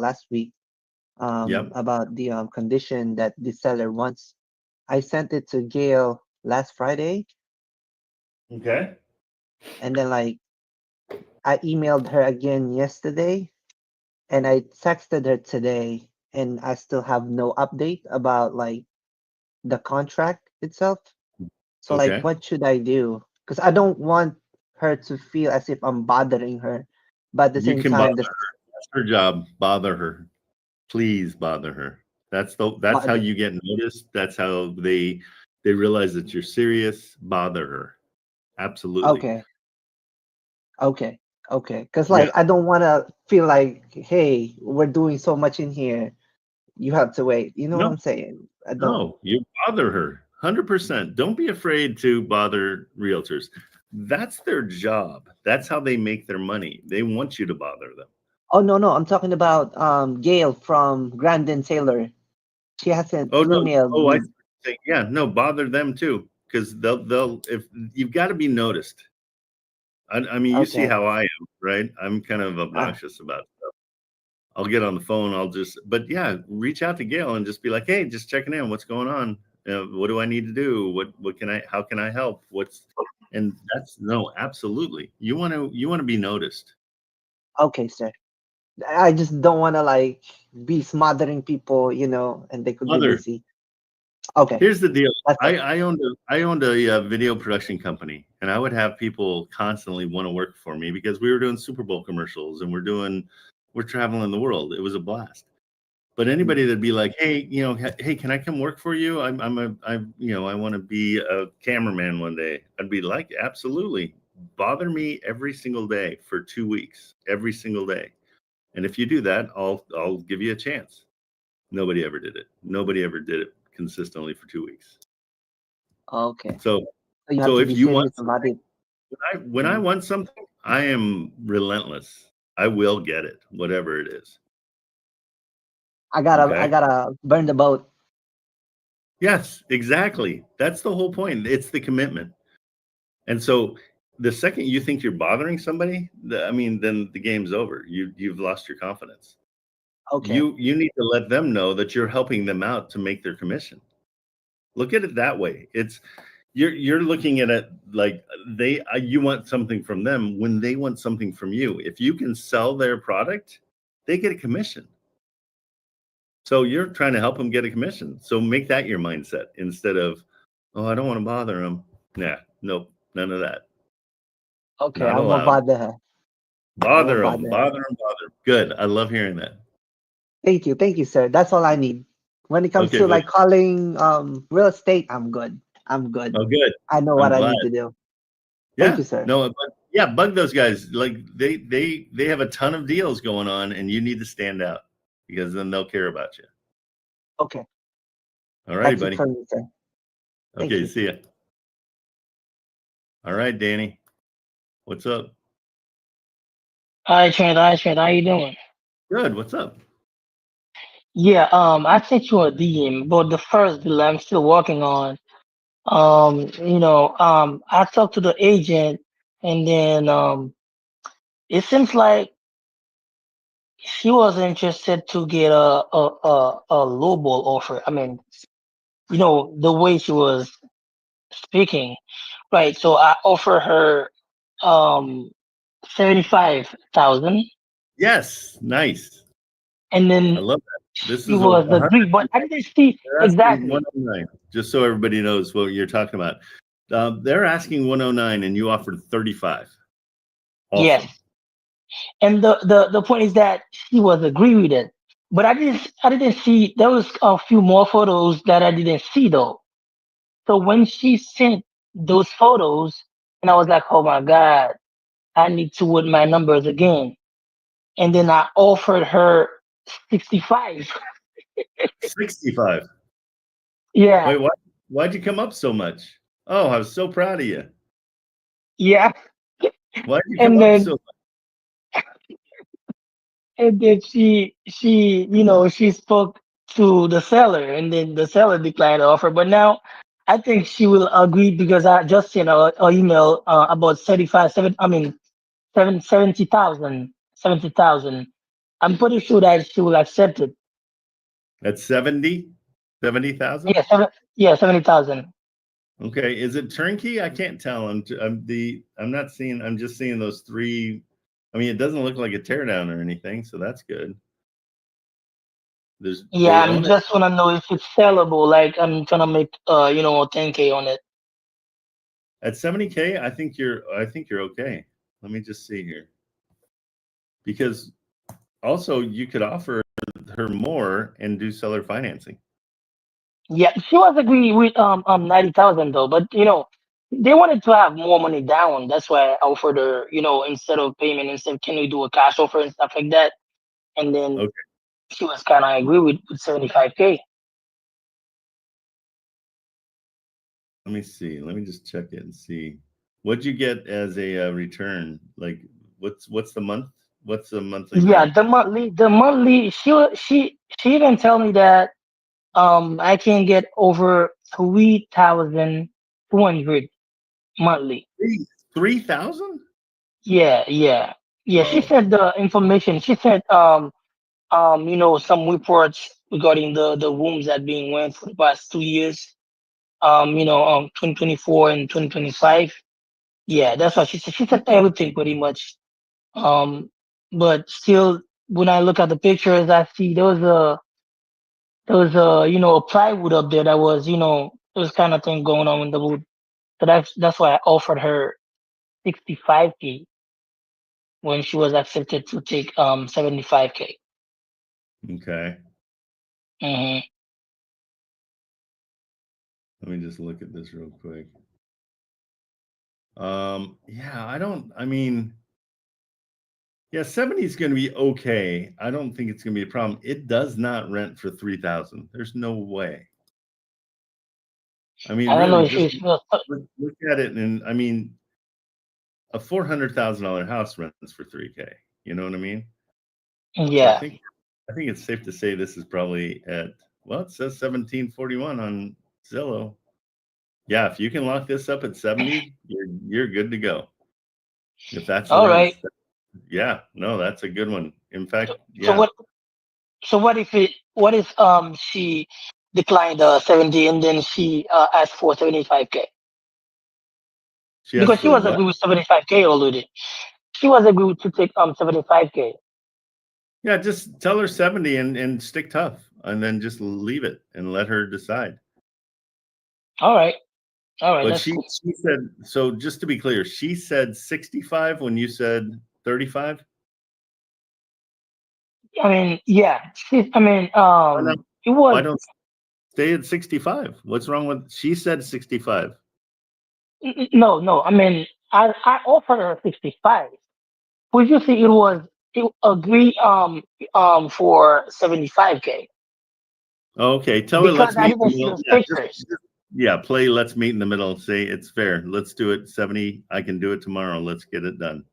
last week Yep. about the condition that the seller wants. I sent it to Gail last Friday, Okay. and then like I emailed her again yesterday, and I texted her today, and I still have no update about like the contract itself. So like, Okay. what should I do? Because I don't want her to feel as if I'm bothering her, but at the You same can bother time, this her. That's her job. Bother her. Please bother her. That's how bother. you get noticed. That's how they realize that you're serious. Bother her. Absolutely. Okay, okay, okay. Because Yeah. like, I don't want to feel like, hey, we're doing so much in here. You have to wait. You know what No, I'm saying? I don't. no, you bother her. 100%. Don't be afraid to bother realtors. That's their job. That's how they make their money. They want you to bother them. Oh no, no. I'm talking about Gail from Grandin Taylor. She hasn't Oh no. emailed Oh, I me. think yeah, no, bother them too. Because they'll if you've got to be noticed. I mean, you see Okay. how I am, right? I'm kind of Ah, obnoxious about stuff. I'll get on the phone. But yeah, reach out to Gail and just be like, hey, just checking in. What's going on? What do I need to do? How can I help? And that's no, absolutely. You want to be noticed. okay, sir. I just don't want to like be smothering people, and they could be Mother, busy. Okay, here's the deal. that's it. I owned a video production company, and I would have people constantly want to work for me because we were doing Super Bowl commercials and we're traveling the world. It was a blast. But Mm. anybody that'd be like, hey, hey, can I come work for you? I want to be a cameraman one day. I'd be like, absolutely. Bother me every single day for 2 weeks, every single day. And if you do that, I'll give you a chance. Nobody ever did it. Nobody ever did it consistently for 2 weeks. Okay. So, So you have so to if be you want serious about it. when I Mhm. want something, I am relentless. I will get it, whatever it is. I Okay. gotta burn the boat. Yes, exactly. That's the whole point. It's the commitment. And so the second you think you're bothering somebody, then the game's over. You've lost your confidence. Okay. You need to let them know that you're helping them out to make their commission. Look at it that way. It's you're looking at it like you want something from them when they want something from you. If you can sell their product, they get a commission. So you're trying to help them get a commission. So make that your mindset instead of, oh, I don't want to bother them. Nah, nope, none of that. Okay, Not I won't allowed. bother her. I Bother won't them, bother her. bother them, bother 'em. Good. I love hearing that. Thank you, sir. That's all I need. When it comes Okay, to buddy. like calling real estate, I'm good. I'm good. Oh, good. I know I'm what I glad. need to do. Thank Yeah. you, sir. No, but yeah, bug those guys. Like they have a ton of deals going on, and you need to stand out because then they'll care about you. Okay, All righty, that's it buddy. for me, sir. Thank Okay, you. see ya. All right, Danny. What's up? Hi Trent, hi Trent, how you doing? Good. What's up? Yeah, I sent you a DM, but the first deal I'm still working on. I talked to the agent, and then it seems like she was interested to get a lowball offer. I mean, the way she was speaking, right? So I offer her 75,000, Yes. Nice. and I then love that. This she is a was 100. agreed, but I didn't see They're asking exactly. 109. Just so everybody knows what you're talking about. They're asking 109, and you offered 35. Yes. Awesome. And the point is that she was agree with it. But I didn't see there was a few more photos that I didn't see though. So when she sent those photos and I was like, oh my God, I need to wood my numbers again. And then I offered her 65. 65. Yeah, Wait, why'd you come up so much? Oh, I was so proud of you. yeah. Why'd you come And up then so she spoke to the seller, and then the seller declined the offer. But now I think she will agree because I just sent her email about 75, seven, I mean, 70,000, 70,000. I'm pretty sure that she will accept it. At 70,000. Yeah, yeah, 70,000. Okay, is it turnkey? I can't tell. I'm not seeing. I'm just seeing those three. I mean, it doesn't look like a teardown or anything, so that's good. Yeah, They I'm own it just wanna know if it's sellable. Like I'm trying to make 10K on it. at 70K. I think you're okay. Let me just see here, because also you could offer her more and do seller financing. Yeah, she was agree with 90,000 though, but they wanted to have more money down. That's why I offered her, instead of payment, instead can we do a cash offer and stuff like that? And then Okay, she was kind of agree with 75K. let me see. Let me just check it and see. What'd you get as a return? Like, what's the month? What's the monthly Yeah, rent? the monthly she even tell me that I can get over 3,200 monthly. 3,000? Yeah, yeah, yeah. She Oh, said the information. She said some reports regarding the rooms that being went for the past 2 years. 2024 and 2025. Yeah, that's what she said. She said everything pretty much. Um, but still, when I look at the pictures, I see there was a a plywood up there that was there was kind of thing going on in the wood. So that's why I offered her 65K when she was accepted to take 75K. okay. Hmm. Let me just look at this real quick. Yeah, I mean, yeah, 70 is going to be okay. I don't think it's going to be a problem. It does not rent for 3,000. There's no way. I mean, I don't know really, if just she was. look at it, and I mean, a $400,000 house rents for 3K. You know what I mean? So I Yeah. think I think it's safe to say this is probably at, well, it says 1741 on Zillow. Yeah, if you can lock this up at 70, you're good to go. If that's the All right. range, yeah, no, that's a good one. In fact, So, so yeah, what? So what if she declined 70 and then she asked for 75K? she asked Because she for was what? agree with 75K already. She was agreed to take 75K. Yeah, just tell her 70 and stick tough, and then just leave it and let her decide. All right. All right, But that's she cool. she said, so just to be clear, she said 65 when you said 35. I mean, yeah. Why not? It Why was don't stay at 65? What's wrong with? She said 65. no, no. I mean, I offered her 65. Previously, it agreed for 75K Okay, tell her because let's I meet in didn't the see middle. those Yeah, just pictures. yeah, play let's meet in the middle. Say it's fair. Let's do it 70. I can do it tomorrow. Let's get it done.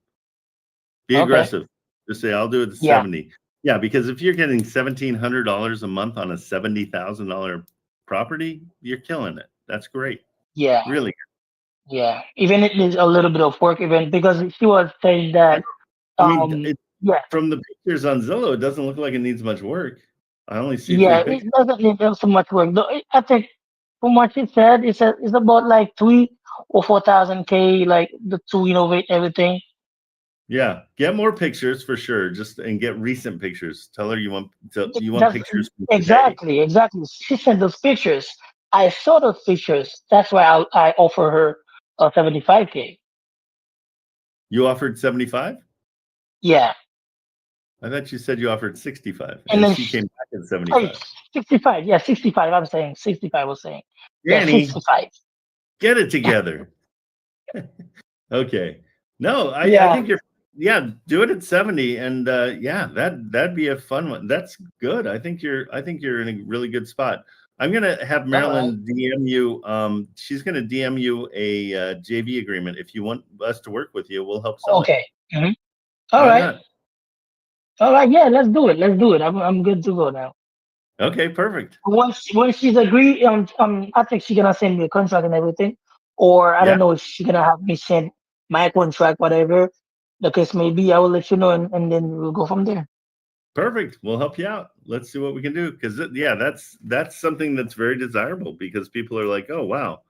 Be Okay. aggressive. Just say I'll do it at Yeah. 70. Yeah, because if you're getting $1,700 a month on a $70,000 property, you're killing it. That's great. Yeah. Really. Yeah. Even it needs a little bit of work, even because she was saying I that. know. I mean, Yeah. from the pictures on Zillow, it doesn't look like it needs much work. I only see three Yeah, it pictures. doesn't need so much work. Though I think from what she said, it's about like 3 or 4,000K, like the to innovate everything. Yeah, get more pictures for sure. Just and get recent pictures. Tell her you want That's pictures from today. exactly. She sent those pictures. I saw those pictures. That's why I offer her 75K. You offered 75? Yeah, I thought you said you offered 65, and and then she came back at hey, 75. 65. Yeah, 65. I'm saying 65. I was saying yeah, Danny, 65. get it together. Okay. No, I Yeah. think you're, yeah, do it at 70, and yeah, that'd be a fun one. That's good. I think you're in a really good spot. I'm gonna have All right. Marilyn DM you. She's gonna DM you a JV agreement. If you want us to work with you, we'll help sell it. Okay. Mhm. All Why right. not? All right. Yeah, let's do it. Let's do it. I'm good to go now. Okay, perfect. Once she's agreed, I think she's gonna send me a contract and everything, or I Yeah. don't know if she's gonna have me send my contract, whatever the case may be. I will let you know, and then we'll go from there. Perfect. We'll help you out. Let's see what we can do. Because yeah, that's something that's very desirable because people are like, oh wow,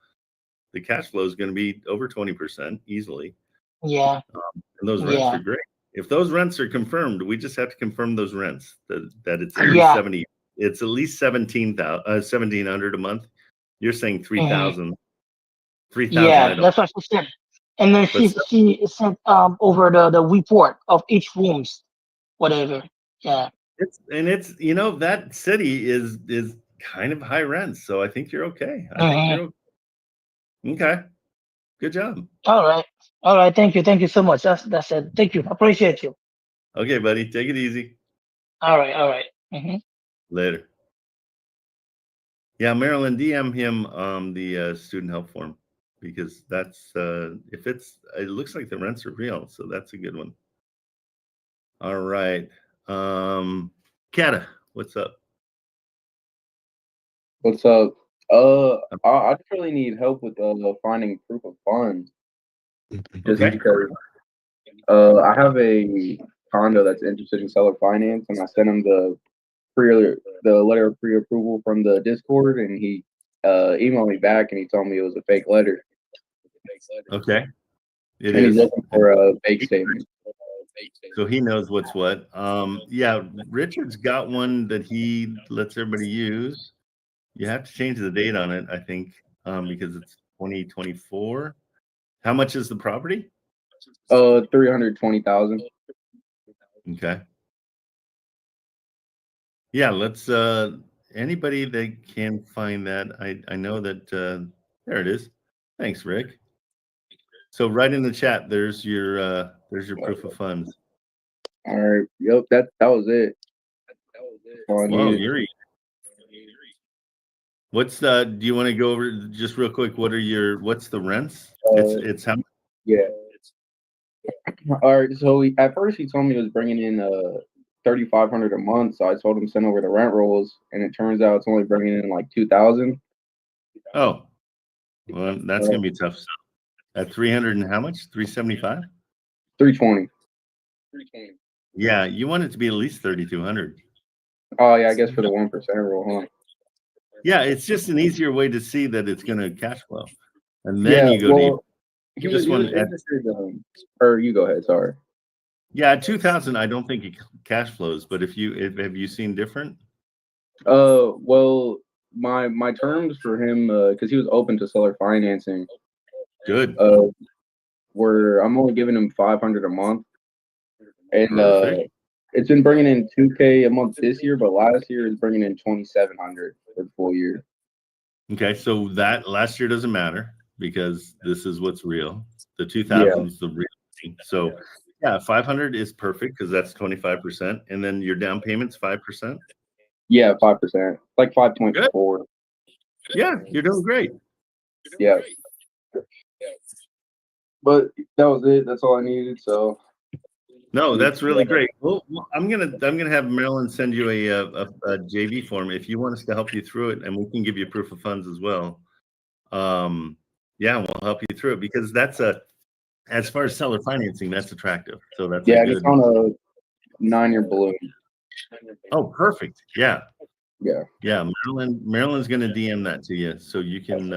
the cash flow is going to be over 20% easily. Yeah. And those rents are Yeah. great. If those rents are confirmed, we just have to confirm those rents that it's at least Yeah. 70. It's at least 1,700 a month. You're saying 3,000. 3,000. I Yeah, don't. that's what she said. And then But she sent over the report of each rooms, whatever. Yeah. it's that city is kind of high rents, so I think you're okay. I think Hmm. you're okay. Good job. All right. All right. Thank you so much. That's it. Thank you. Appreciate you. Okay, buddy. Take it easy. All right. All right. Hmm. Later. Yeah, Marilyn, DM him the student help form because that's if it looks like the rents are real, so that's a good one. All right. Kata, what's up? What's up? I just really need help with finding proof of funds. Just Okay. because I have a condo that's interested in seller finance, and I sent him the letter of pre-approval from the Discord, and he emailed me back, and he told me it was a fake letter, Okay. It and he's is. looking for a bank statement. So he knows what's what. Yeah, Richard's got one that he lets everybody use. You have to change the date on it, I think, because it's 2024. How much is the property? 320,000. Okay. Yeah, let's anybody that can find that. I know that there it is. Thanks, Rick. So right in the chat, there's your proof of funds. All right. Yep. That was it. All I Whoa, needed. Yuri. What's do you want to go over just real quick? What's the rents? It's how Yeah. All right. So at first he told me he was bringing in 3,500 a month. So I told him send over the rent rolls, and it turns out it's only bringing in like 2,000. Oh, well, that's gonna be tough. At 300 and how much? 375? 320. Yeah, you want it to be at least 3,200. Oh yeah, I guess for the 1% rule, huh? Yeah, it's just an easier way to see that it's gonna cash flow, and then Yeah. you go deep. He was one interested. Or you go ahead. Sorry. Yeah, at 2,000, I don't think it cash flows. But have you seen different? Well, my terms for him, because he was open to seller financing. Good. Where I'm only giving him 500 a month, and Perfect. it's been bringing in 2K a month this year, but last year is bringing in 2,700 for the full year. Okay, so that last year doesn't matter because this is what's real. The 2,000 is the real thing. So yeah, 500 is perfect because that's 25%, and then your down payment's 5%. Yeah, 5%, like 5.4. Yeah, you're doing great. Yeah. But that was it. That's all I needed. So no, that's really great. Well, I'm gonna have Marilyn send you a JV form if you want us to help you through it, and we can give you proof of funds as well. Yeah, we'll help you through it because that's as far as seller financing, that's attractive. So that's yeah, a and good. it's on a 9-year balloon. Oh, perfect. Yeah. Yeah. Yeah, Marilyn's gonna DM that to you, so you can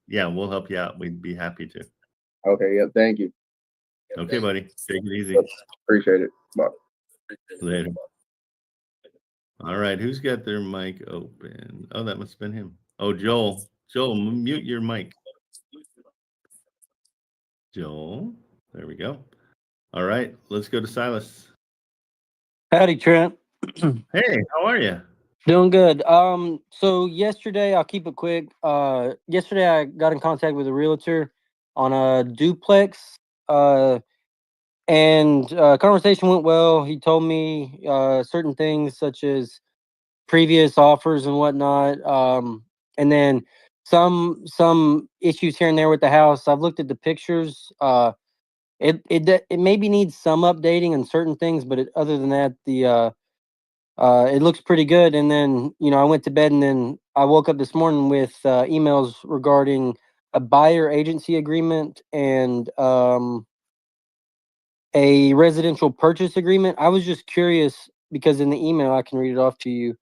yeah, we'll help you out. We'd be happy to. Okay. Yeah. Thank you. Okay, buddy. Take it easy. Appreciate it. Bye. Later. All right, who's got their mic open? Oh, that must have been him. Oh, Joel. Joel, mute your mic. Joel. There we go. All right, let's go to Silas. Howdy, Trent. Hey, how are you? Doing good. So yesterday, I'll keep it quick. Yesterday I got in contact with a realtor on a duplex. And conversation went well. He told me certain things such as previous offers and whatnot. And then some issues here and there with the house. I've looked at the pictures. It maybe needs some updating on certain things, but other than that, it looks pretty good. And then, I went to bed and then I woke up this morning with emails regarding a buyer agency agreement and a residential purchase agreement. I was just curious, because in the email I can read it off to you.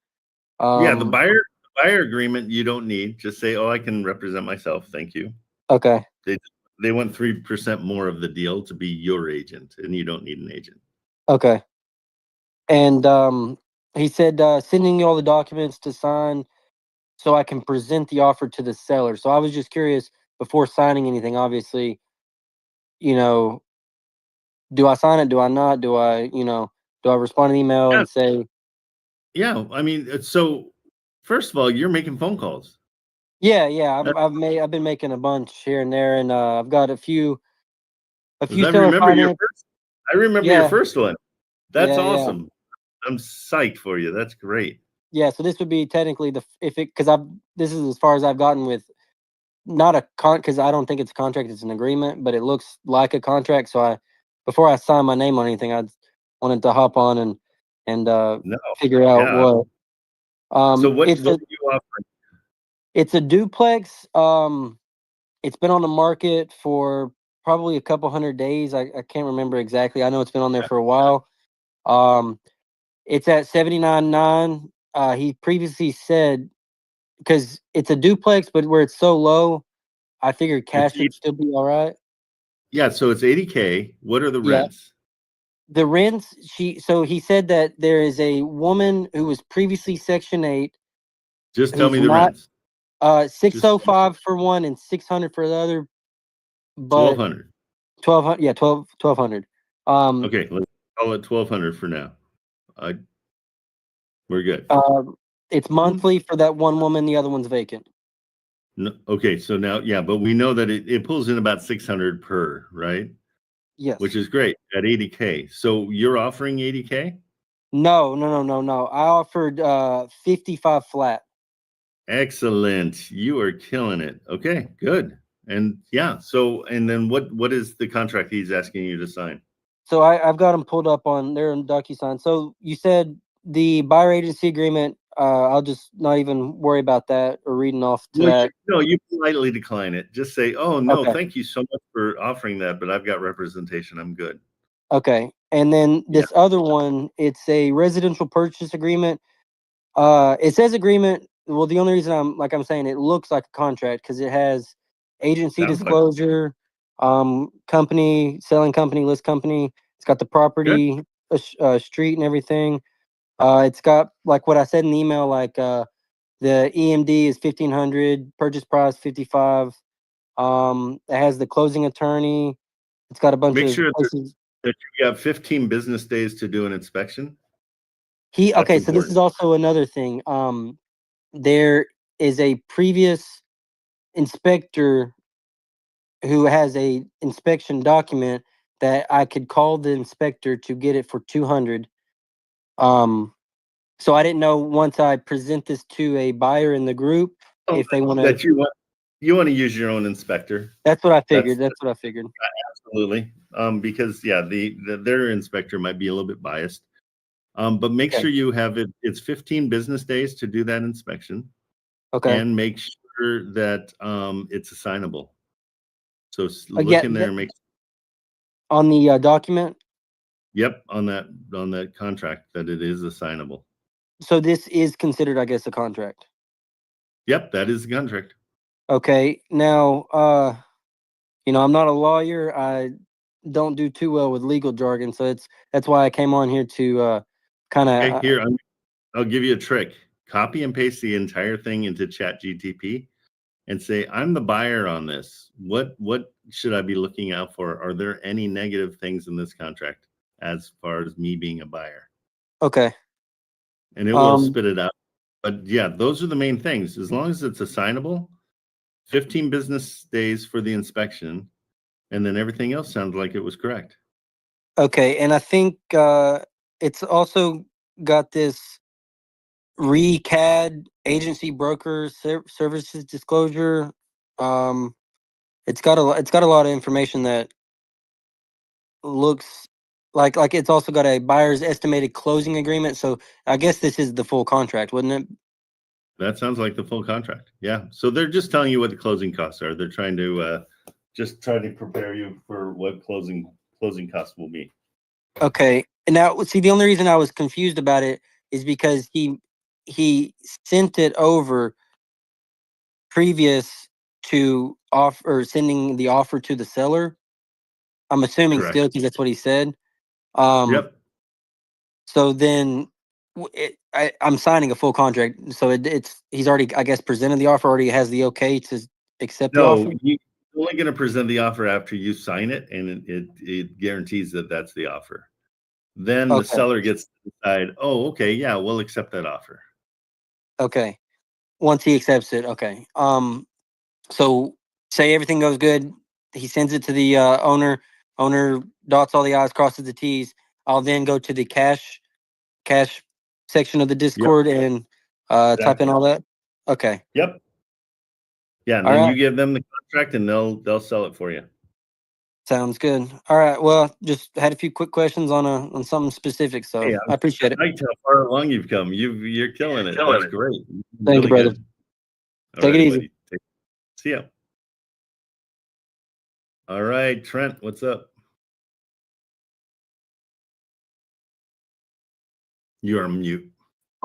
Yeah, the buyer agreement you don't need. Just say, "Oh, I can represent myself. Thank you." Okay. They want 3% more of the deal to be your agent, and you don't need an agent. Okay. And he said sending you all the documents to sign so I can present the offer to the seller. So I was just curious, before signing anything, obviously, you know, do I sign it? Do I not? Do I respond to the email Yeah. and say, Yeah, I mean, so first of all, you're making phone calls. yeah, I've been making a bunch here and there, and I've got a few 'Cause I seller remember your finance. first. I remember your Yeah, first one. That's yeah. awesome. I'm psyched for you. That's great. Yeah, so this would be technically this is as far as I've gotten with not a because I don't think it's a contract, it's an agreement, but it looks like a contract. So before I sign my name on anything, I wanted to hop on and No, figure out yeah. what. So what It's are you offering? it's a duplex. It's been on the market for probably a couple hundred days. I can't remember exactly. I know it's been on there for a while. It's at 79.9. He previously said, because it's a duplex, but where it's so low, I figured cash should still be all right. Yeah, so it's 80K. What are the Yeah. rents? The rents, so he said that there is a woman who was previously Section 8 Just tell who's me the not rents. 605 for one and 600 for the other, but 1,200. 1200, yeah, 1200. Okay, let's call it 1,200 for now. We're good. It's monthly for that one woman, the other one's vacant. No, okay, so now, yeah, but we know that it pulls in about 600 per, right? Yes. Which is great at 80K. So you're offering 80K? No. I offered 55 flat. Excellent. You are killing it. Okay, good. And yeah, so and then what is the contract he's asking you to sign? So I've got them pulled up on there in DocuSign. So you said the buyer agency agreement. I'll just not even worry about that or reading off to that. You politely decline it. Just say, "Oh no, Okay. thank you so much for offering that, but I've got representation. I'm good." Okay. And then this other one, it's a residential purchase agreement. It says agreement. Well, the only reason I'm saying it looks like a contract because it has agency Sounds like disclosure, company, selling company, list company. It's got the property, street and everything. It's got like what I said in the email, like the EMD is 1,500, purchase price 55. It has the closing attorney. It's got a bunch Make of sure places. that you have 15 business days to do an inspection. Okay, That's so this important. is also another thing. There is a previous inspector who has a inspection document that I could call the inspector to get it for 200. So I didn't know once I present this to a buyer in the group if they want to. That you want to use your own inspector. That's what I figured. That's what I figured. Absolutely. Because their inspector might be a little bit biased. But make sure you have it. It's 15 business days to do that inspection. Okay. And make sure that it's assignable. So look in there and make on the document. Yep, on that contract that it is assignable. So this is considered, I guess, a contract. Yep, that is the contract. Okay. Now, I'm not a lawyer. I don't do too well with legal jargon, so that's why I came on here to kind of. Okay, here I'll give you a trick. Copy and paste the entire thing into ChatGTP and say, "I'm the buyer on this. What should I be looking out for? Are there any negative things in this contract as far as me being a buyer?" Okay. And it will spit it out. But yeah, those are the main things. As long as it's assignable, 15 business days for the inspection, and then everything else sounds like it was correct. Okay, and I think it's also got this RECAD agency broker services disclosure. It's got a lot of information that looks like it's also got a buyer's estimated closing agreement. So I guess this is the full contract, wouldn't it? That sounds like the full contract. Yeah. So they're just telling you what the closing costs are. They're trying to just try to prepare you for what closing costs will be. Okay. And now, see, the only reason I was confused about it is because he sent it over previous to offer, sending the offer to the seller. I'm assuming Correct. still, because that's what he said. Yep. So then I'm signing a full contract. So he's already, I guess, presented the offer, already has the okay to accept the offer. No, you're only going to present the offer after you sign it, and it guarantees that that's the offer. Then the Okay. seller gets to decide, oh, okay, yeah, we'll accept that offer. Okay. Once he accepts it, okay. So say everything goes good, he sends it to the owner. Owner dots all the I's, crosses the T's. I'll then go to the cash section of the Discord and type in all that. Okay. Yep. Yeah, and All then right. you give them the contract, and they'll sell it for you. Sounds good. All right. Well, just had a few quick questions on something specific, so Hey, I appreciate it. I like how far along you've come. You're killing it. That's great. Thank you, brother. Good. Take it easy. Buddy. See ya. All right, Trent, what's up? You are mute.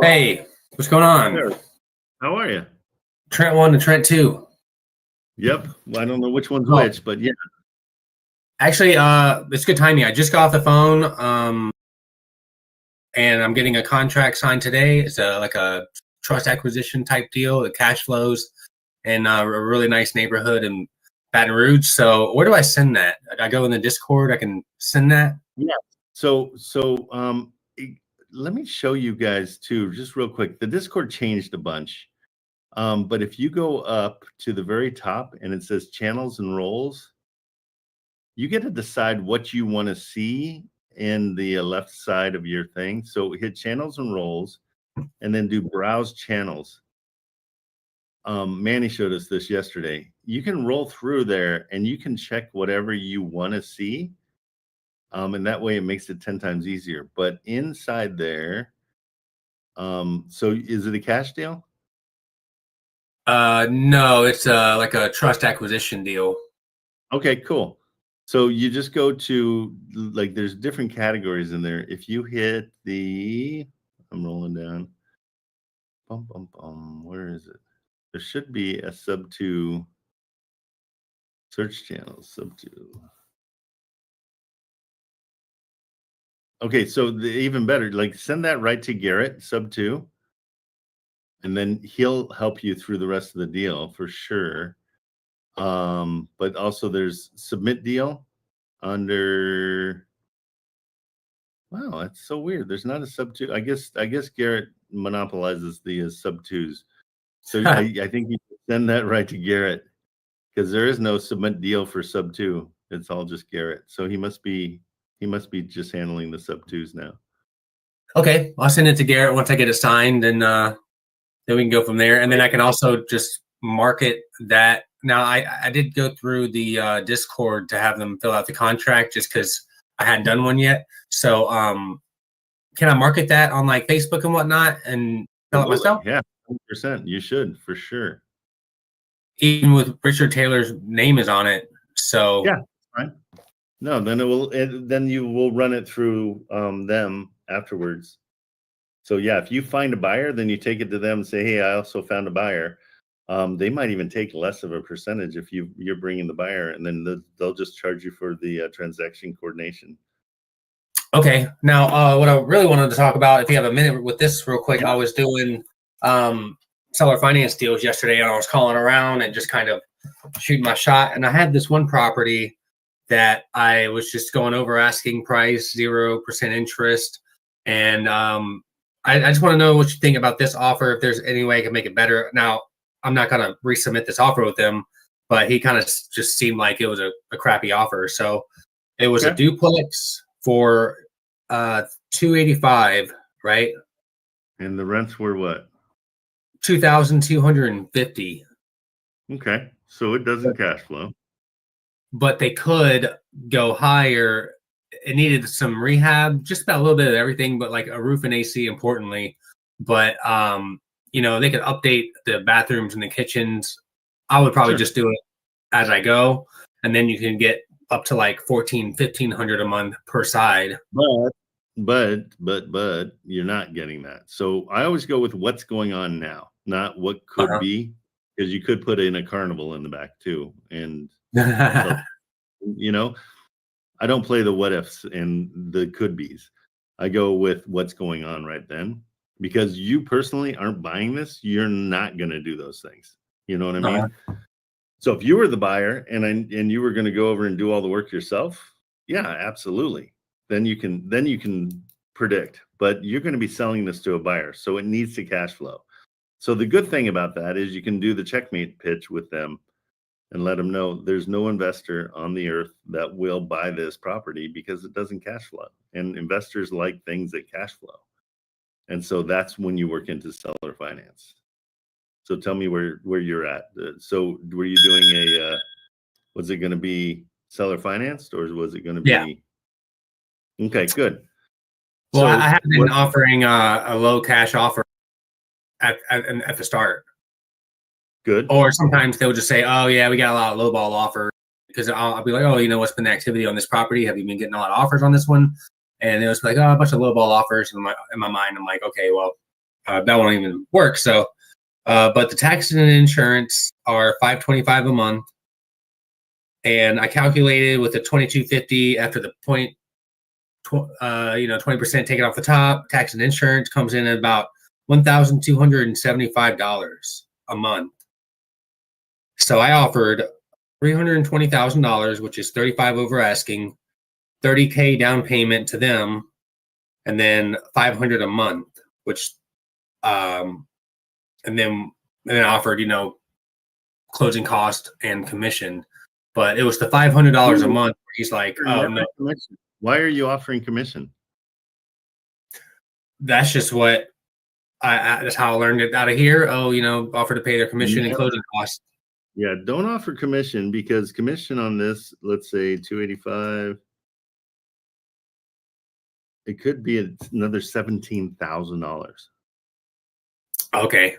Hey, what's going on? There. How are you? Trent 1 and Trent 2. Yep. Well, I don't know which one's which, but yeah. Actually, it's good timing. I just got off the phone, and I'm getting a contract signed today. It's like a trust acquisition type deal. The cash flows in a really nice neighborhood in Baton Rouge. So where do I send that? I go in the Discord. I can send that. Yeah. So let me show you guys too, just real quick. The Discord changed a bunch. But if you go up to the very top and it says channels and roles, you get to decide what you want to see in the left side of your thing. So hit channels and roles and then do browse channels. Manny showed us this yesterday. You can roll through there and you can check whatever you want to see. And that way it makes it 10 times easier. But inside there, so is it a cash deal? No, it's like a trust acquisition deal. Okay, cool. So you just go to, like, there's different categories in there. If you hit the, I'm rolling down. Where is it? There should be a sub 2 search channel, sub 2. Okay, so even better, like send that right to Garrett, sub 2. And then he'll help you through the rest of the deal for sure. But also there's submit deal under, wow, that's so weird. There's not a sub 2. I guess Garrett monopolizes the sub 2s. So I think you can send that right to Garrett because there is no submit deal for sub 2. It's all just Garrett. So he must be just handling the sub 2s now. Okay, I'll send it to Garrett once I get it signed, and then we can go from there. And then I can also just market that. Now, I did go through the Discord to have them fill out the contract just because I hadn't done one yet. So can I market that on like Facebook and whatnot and fill it myself? Yeah, 100%. You should, for sure. Even with Richard Taylor's name is on it. So yeah, right. No, then you will run it through them afterwards. So yeah, if you find a buyer, then you take it to them and say, hey, I also found a buyer. They might even take less of a percentage if you're bringing the buyer, and then they'll just charge you for the transaction coordination. Okay. Now, what I really wanted to talk about, if you have a minute with this real quick, I was doing seller finance deals yesterday, and I was calling around and just kind of shooting my shot. And I had this one property that I was just going over asking price, 0% interest. And I just want to know what you think about this offer, if there's any way I can make it better. Now, I'm not going to resubmit this offer with him, but he kind of just seemed like it was a crappy offer. So it was a duplex for $285, right? And the rents were what? $2,250. Okay, so it doesn't cash flow. But they could go higher. It needed some rehab, just about a little bit of everything, but like a roof and AC, importantly. But they could update the bathrooms and the kitchens. I would probably just do it as I go, and then you can get up to like $1,400-$1,500 a month per side. But but you're not getting that. So I always go with what's going on now, not what could be, because you could put in a carnival in the back too. And so, you know, I don't play the what ifs and the could be's. I go with what's going on right then, because you personally aren't buying this. You're not going to do those things. You know what I mean? So if you were the buyer and you were going to go over and do all the work yourself, yeah, absolutely. Then you can predict, but you're going to be selling this to a buyer, so it needs to cash flow. So the good thing about that is you can do the checkmate pitch with them and let them know there's no investor on the earth that will buy this property because it doesn't cash flow. And investors like things that cash flow. And so that's when you work into seller finance. So tell me where you're at. So were you doing a, was it going to be seller financed or was it going to be? Yeah. Okay, good. Well, So I have been offering a low cash offer at the start. Good. Or sometimes they'll just say, "Oh yeah, we got a lot of lowball offers." Because I'll be like, "Oh, you know, what's been the activity on this property? Have you been getting a lot of offers on this one?" And they'll just be like, "Oh, a bunch of lowball offers." And in my mind, I'm like, "Okay, well, that won't even work." So, but the taxes and insurance are $525 a month, and I calculated with the $2250 after the 20% taken off the top. Tax and insurance comes in at about $1,275 a month. So I offered $320,000, which is 35 over asking, $30K down payment to them, and then $500 a month, which, and then offered, closing cost and commission. But it was the $500 a month. Where he's like, "Oh no, why are you offering commission?" That's just what that's how I learned it out of here. Oh, offer to pay their commission and closing costs. Yeah, don't offer commission, because commission on this, let's say 285, it could be another $17,000. Okay.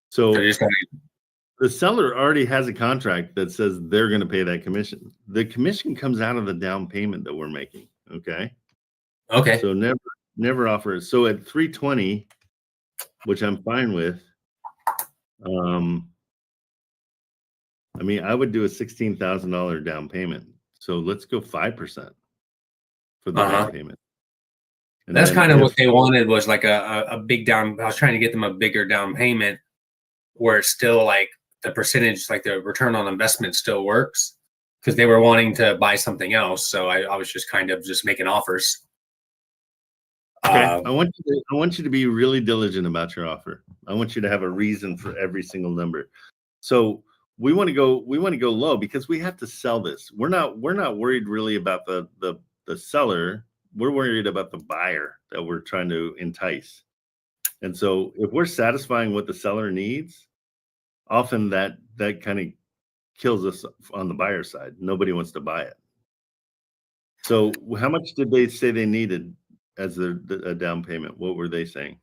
So the seller already has a contract that says they're going to pay that commission. The commission comes out of the down payment that we're making. Okay. Okay. So never offer it. So at 320, which I'm fine with, I mean, I would do a $16,000 down payment. So let's go 5% for the down payment. And that's kind of what they wanted, was like a big down. I was trying to get them a bigger down payment where it's still like the percentage, like the return on investment still works, because they were wanting to buy something else. So I was just kind of just making offers. Okay. I want you to be really diligent about your offer. I want you to have a reason for every single number. So we want to go low because we have to sell this. We're not worried really about the seller. We're worried about the buyer that we're trying to entice. And so if we're satisfying what the seller needs, often that kind of kills us on the buyer side. Nobody wants to buy it. So how much did they say they needed as a down payment? What were they saying?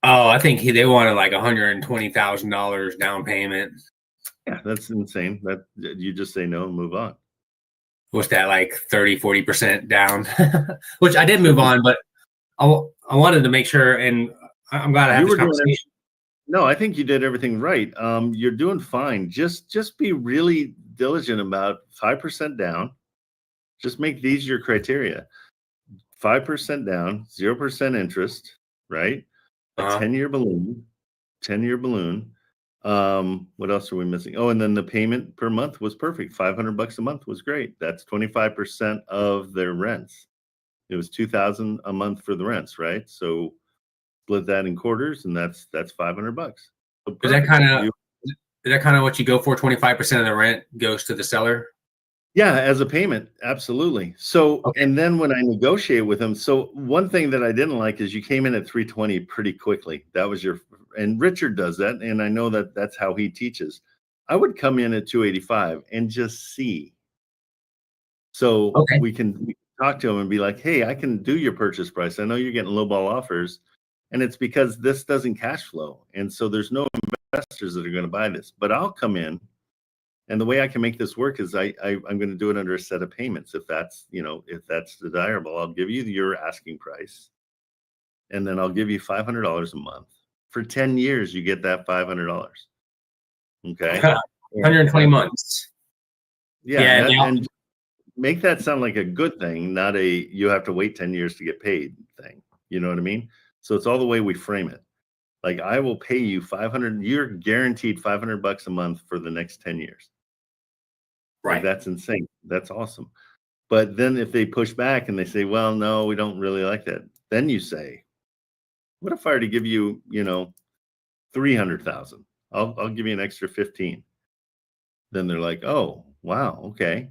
Oh, I think they wanted like $120,000 down payment. Yeah, that's insane. That you just say no and move on. Was that like 30-40% down? Which I did move on, but I wanted to make sure, and I'm glad I had this conversation. No, I think you did everything right. You're doing fine. Just be really diligent about 5% down. Just make these your criteria. 5% down, 0% interest, right? A 10-year balloon, 10-year balloon. What else are we missing? Oh, and then the payment per month was perfect. $500 a month was great. That's 25% of their rents. It was $2,000 a month for the rents, right? So split that in quarters, and that's $500. So is that kind of what you go for? 25% of the rent goes to the seller? Yeah, as a payment, absolutely. So, and then when I negotiate with them, so one thing that I didn't like is you came in at 320 pretty quickly. That was and Richard does that, and I know that that's how he teaches. I would come in at 285 and just see. So we can talk to him and be like, hey, I can do your purchase price. I know you're getting lowball offers, and it's because this doesn't cash flow. And so there's no investors that are going to buy this, but I'll come in And the way I can make this work is I'm going to do it under a set of payments. If that's, if that's desirable, I'll give you your asking price. And then I'll give you $500 a month. For 10 years, you get that $500. Okay. 120 months. Yeah. And make that sound like a good thing, not a you have to wait 10 years to get paid thing. You know what I mean? So it's all the way we frame it. Like, I will pay you 500, you're guaranteed $500 a month for the next 10 years. Right. Like, that's insane. That's awesome. But then if they push back and they say, well, no, we don't really like that. Then you say, what if I were to give you, 300,000? I'll give you an extra 15. Then they're like, oh, wow. Okay.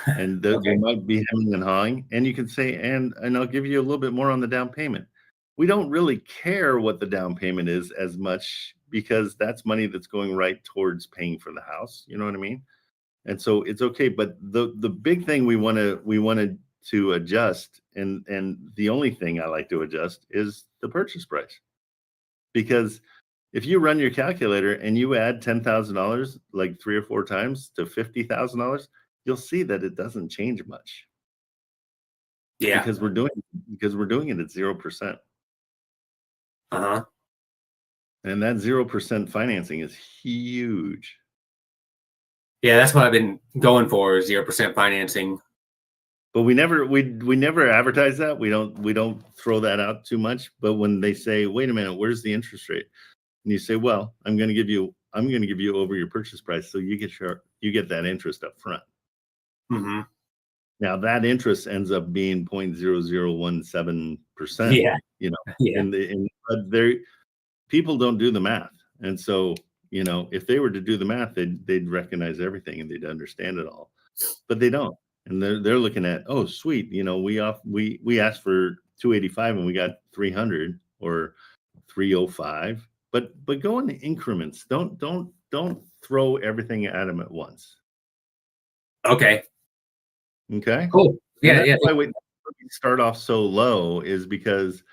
And they might be hemming and hawing, and you can say, and I'll give you a little bit more on the down payment. We don't really care what the down payment is as much, because that's money that's going right towards paying for the house. You know what I mean? And so it's okay. But the big thing we wanted to adjust, and the only thing I like to adjust is the purchase price. Because if you run your calculator and you add $10,000 like 3 or 4 times to $50,000, you'll see that it doesn't change much. Yeah. Because we're doing it at 0%. Uh-huh. And that 0% financing is huge. Yeah, that's what I've been going for, 0% financing. But we never advertise that. We don't throw that out too much. But when they say, wait a minute, where's the interest rate? And you say, well, I'm going to give you over your purchase price, so you get that interest up front. Mm-hmm. Now that interest ends up being 0.0017%. Yeah. But people don't do the math. And so, if they were to do the math, they'd recognize everything and they'd understand it all, but they don't. And they're looking at, oh, sweet. We asked for 285 and we got 300 or 305, but go in increments. Don't throw everything at them at once. Okay. Cool. Yeah. That's why we start off so low, is because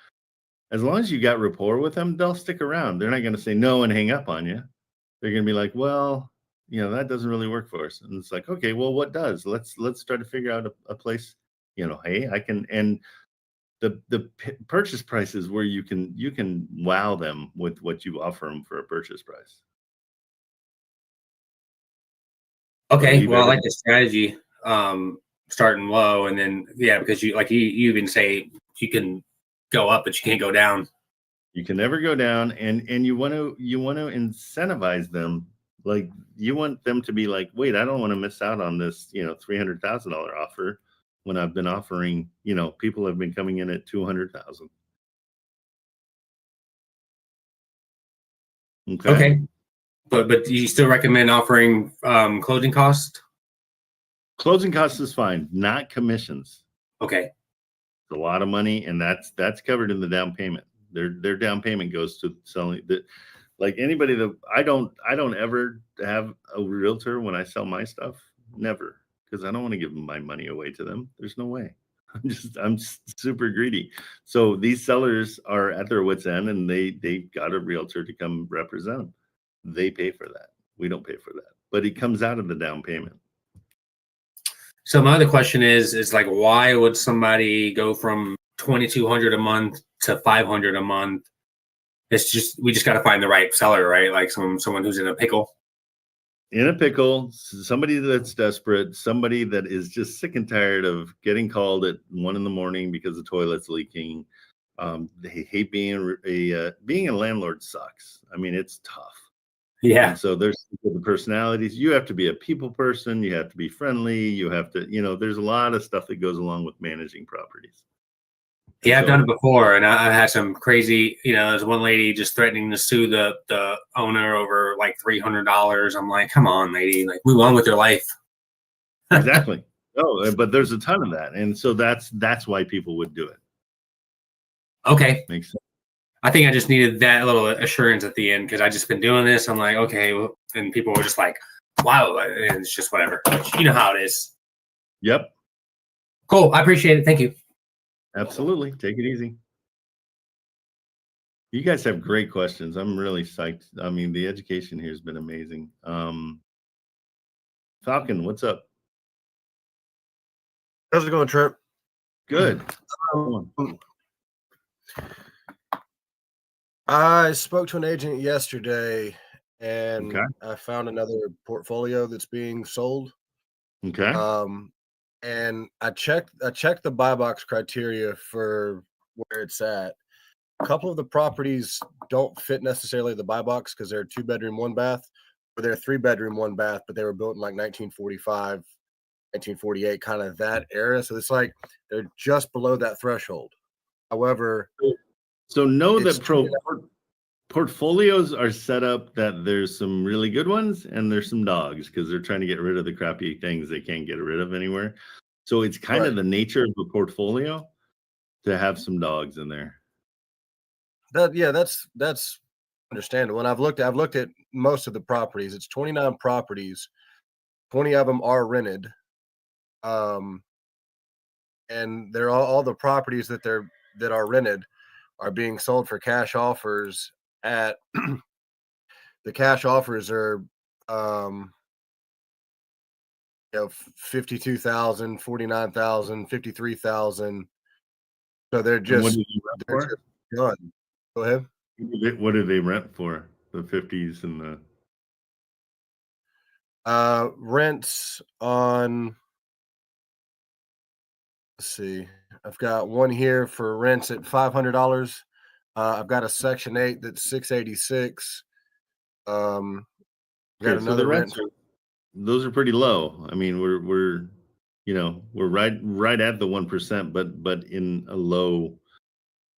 as long as you got rapport with them, they'll stick around. They're not going to say no and hang up on you. They're going to be like, well, that doesn't really work for us. And it's like, okay, well, what does? Let's try to figure out a place, hey, I can. And the purchase price is where you can wow them with what you offer them for a purchase price. Okay. Well, I like the strategy. Starting low, and then because you even say you can go up, but you can't go down. You can never go down, and you want to incentivize them. Like, you want them to be like, wait, I don't want to miss out on this, $300,000 offer, when I've been offering, people have been coming in at 200,000. Okay. But do you still recommend offering closing costs? Closing costs is fine, not commissions. Okay. It's a lot of money, and that's covered in the down payment. Their down payment goes to selling. Like anybody that I don't ever have a realtor when I sell my stuff. Never, because I don't want to give my money away to them. There's no way. I'm super greedy. So these sellers are at their wits' end, and they got a realtor to come represent them. They pay for that. We don't pay for that, but it comes out of the down payment. So my other question is like, why would somebody go from $2,200 a month to $500 a month? It's just, we just got to find the right seller, right? Like someone who's in a pickle. In a pickle, somebody that's desperate, somebody that is just sick and tired of getting called at 1 a.m. because the toilet's leaking. They hate being a landlord sucks. I mean, it's tough. Yeah. And so there's the personalities. You have to be a people person. You have to be friendly. You have to, there's a lot of stuff that goes along with managing properties. Yeah, I've done it before, and I had some crazy, there's one lady just threatening to sue the owner over like $300. I'm like, come on, lady, like, move on with your life. Exactly. Oh, but there's a ton of that, and so that's why people would do it. Okay, makes sense. I think I just needed that little assurance at the end, because I just been doing this. I'm like, okay, well, and people were just like, wow, and it's just whatever. You know how it is. Yep. Cool. I appreciate it. Thank you. Absolutely. Take it easy. You guys have great questions. I'm really psyched. I mean, the education here has been amazing. Falcon, what's up? How's it going, Trent? Good. I spoke to an agent yesterday, and Okay. I found another portfolio that's being sold. Okay. And I checked the buy box criteria for where it's at. A couple of the properties don't fit necessarily the buy box because they're 2-bedroom, 1-bath, or they're 3-bedroom, 1-bath, but they were built in like 1945, 1948, kind of that era. So it's like they're just below that threshold. However, so know it's that portfolios are set up that there's some really good ones and there's some dogs because they're trying to get rid of the crappy things they can't get rid of anywhere. So it's kind of the nature of a portfolio to have some dogs in there. That's understandable. And I've looked at most of the properties. It's 29 properties. 20 of them are rented. And they're all the properties that are rented are being sold for cash offers at the cash offers are 52,000, 49,000, 53,000. So they're just done. Go ahead. What do they rent for? The 50s and the rents on, let's see. I've got one here for rents at $500. I've got a Section 8 that's $686. Got another rent. Those are pretty low. I mean, we're right at the 1%, but in a low,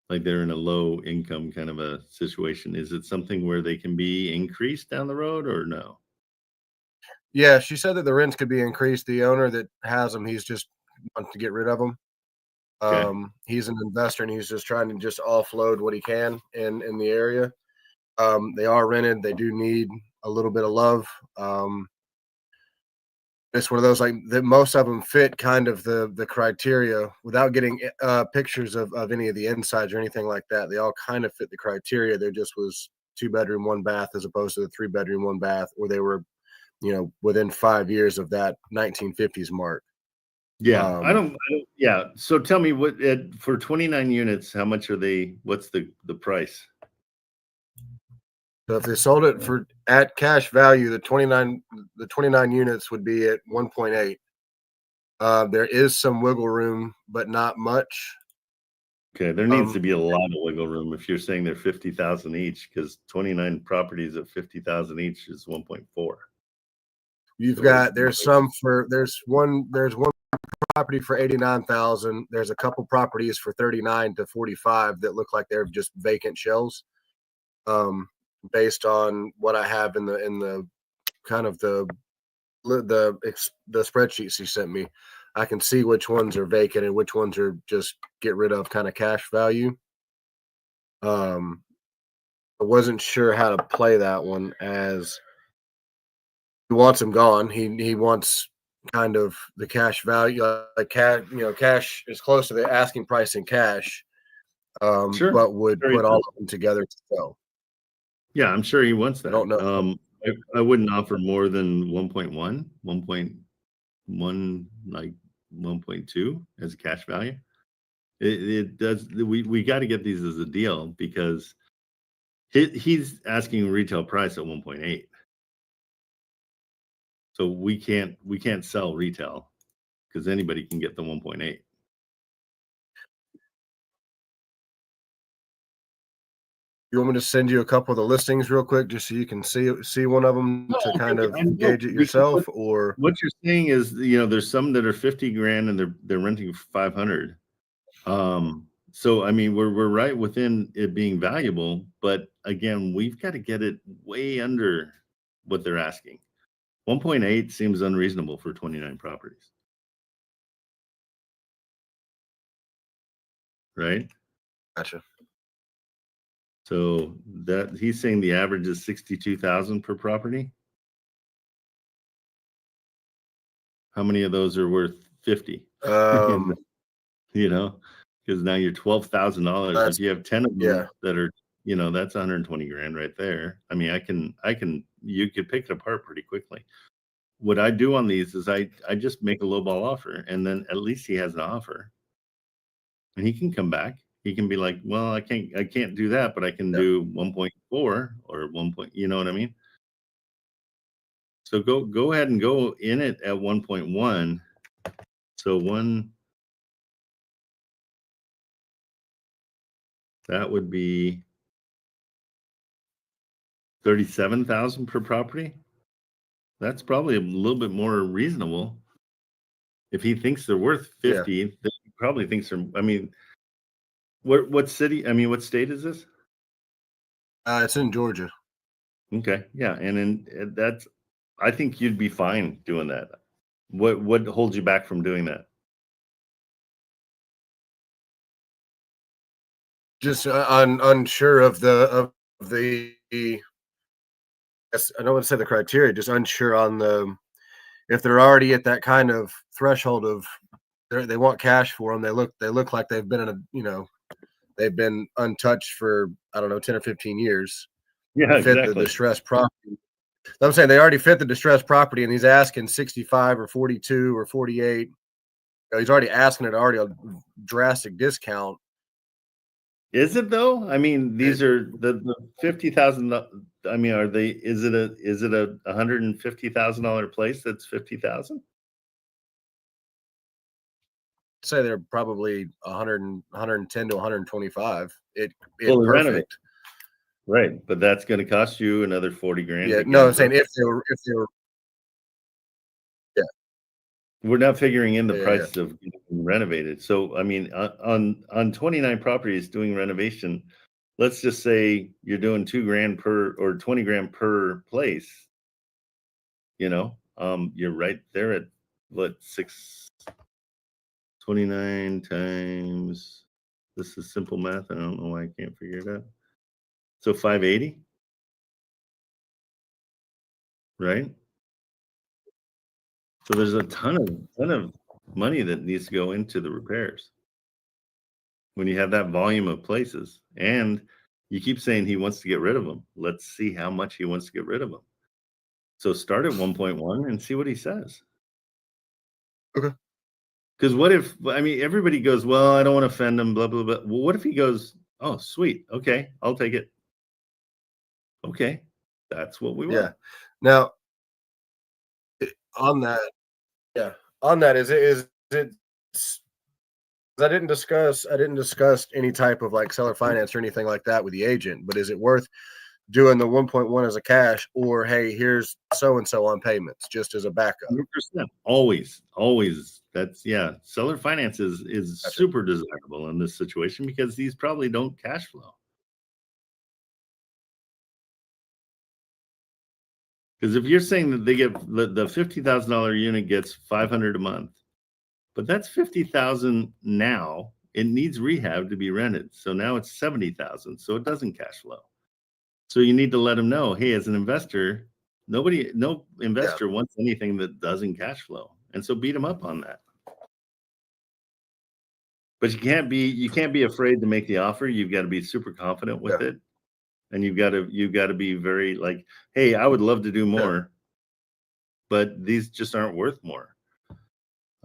like they're in a low income kind of a situation. Is it something where they can be increased down the road or no? Yeah, she said that the rents could be increased. The owner that has them, he's just wants to get rid of them. Okay. He's an investor and he's just trying to just offload what he can in the area. They are rented. They do need a little bit of love. It's one of those like that most of them fit kind of the criteria without getting pictures of any of the insides or anything like that. They all kind of fit the criteria. There just was 2-bedroom, 1-bath as opposed to the 3-bedroom, 1-bath, or they were, within 5 years of that 1950s mark. Yeah, I don't. Yeah. So tell me what for 29 units, how much are they? What's the price? So if they sold it at cash value, the 29 units would be at 1.8. There is some wiggle room, but not much. Okay, there needs to be a lot of wiggle room if you're saying they're 50,000 each, because 29 properties at 50,000 each is 1.4. There's one property for 89,000. There's a couple properties for 39 to 45 that look like they're just vacant shells. Based on what I have in the kind of the spreadsheet she sent me, I can see which ones are vacant and which ones are just get rid of kind of cash value. I wasn't sure how to play that one, as he wants them gone. He wants kind of the cash value, like cash is close to the asking price in cash, sure. but would put all of them together to sell. Yeah, I'm sure he wants that. I don't know. I wouldn't offer more than 1.1, 1.1, like 1.2 as cash value. It does. We got to get these as a deal because he's asking retail price at 1.8. So we can't sell retail because anybody can get the 1.8. You want me to send you a couple of the listings real quick, just so you can see one of them to kind of gauge it yourself? Or what you're saying is, there's some that are 50 grand and they're renting for 500. So I mean, we're right within it being valuable, but again, we've got to get it way under what they're asking. 1.8 seems unreasonable for 29 properties. Right? Gotcha. So that he's saying the average is 62,000 per property. How many of those are worth 50? Because now you're $12,000. If you have 10 of them that are, that's 120 grand right there. I mean, you could pick it apart pretty quickly. what I do on these is I just make a lowball offer, and then at least he has an offer, and he can come back. He can be like, well, I can't do that, but I can do 1.4 or 1 point. You know what I mean? So go ahead and go in it at 1.1. So that would be 37,000 per property. That's probably a little bit more reasonable. If he thinks they're worth 50, then he probably thinks they're. I mean, what city? I mean, what state is this? It's in Georgia. Okay, yeah, and that's. I think you'd be fine doing that. What holds you back from doing that? Just unsure of the I don't want to say the criteria, just unsure on if they're already at that kind of threshold of they want cash for them. They look like they've been they've been untouched for, I don't know, 10 or 15 years. Yeah, Fit exactly. the distressed property. I'm saying they already fit the distressed property, and he's asking 65 or 42 or 48. He's already asking it already a drastic discount. Is it though? I mean, these are the 50,000. I mean, are they? Is it a $150,000 place that's 50,000? Say they're probably 110 to 125. It Fully perfect. renovate. Right, but that's going to cost you another 40 grand. Yeah, no, I'm saying if they were, we're not figuring in the Yeah, price of getting renovated. So, I mean, on 29 properties doing renovation, let's just say you're doing 2 grand per or 20 grand per place. You know, you're right there at what 29 times. This is simple math. I don't know why I can't figure it out. So 580, right? So there's a ton of money that needs to go into the repairs when you have that volume of places. And you keep saying he wants to get rid of them. Let's see how much he wants to get rid of them. So start at 1.1 and see what he says. Okay. Because what if, I mean, everybody goes, well, I don't want to offend him, blah, blah, blah. Well, what if he goes, oh, sweet. Okay, I'll take it. Okay, that's what we want. Yeah. Now, on that, is it? I didn't discuss any type of like seller finance or anything like that with the agent. But is it worth doing the 1.1 as a cash, or hey, here's so and so on payments just as a backup? 100%. Always. That's seller finance is super desirable in this situation because these probably don't cash flow. Because if you're saying that they get the $50,000 unit gets $500 a month, but that's 50,000 now. It needs rehab to be rented, so now it's 70,000. So it doesn't cash flow. So you need to let them know, hey, as an investor, no investor wants anything that doesn't cash flow, and so beat them up on that. But you can't be afraid to make the offer. You've got to be super confident with it, and you've got to be very like, hey, I would love to do more, but these just aren't worth more.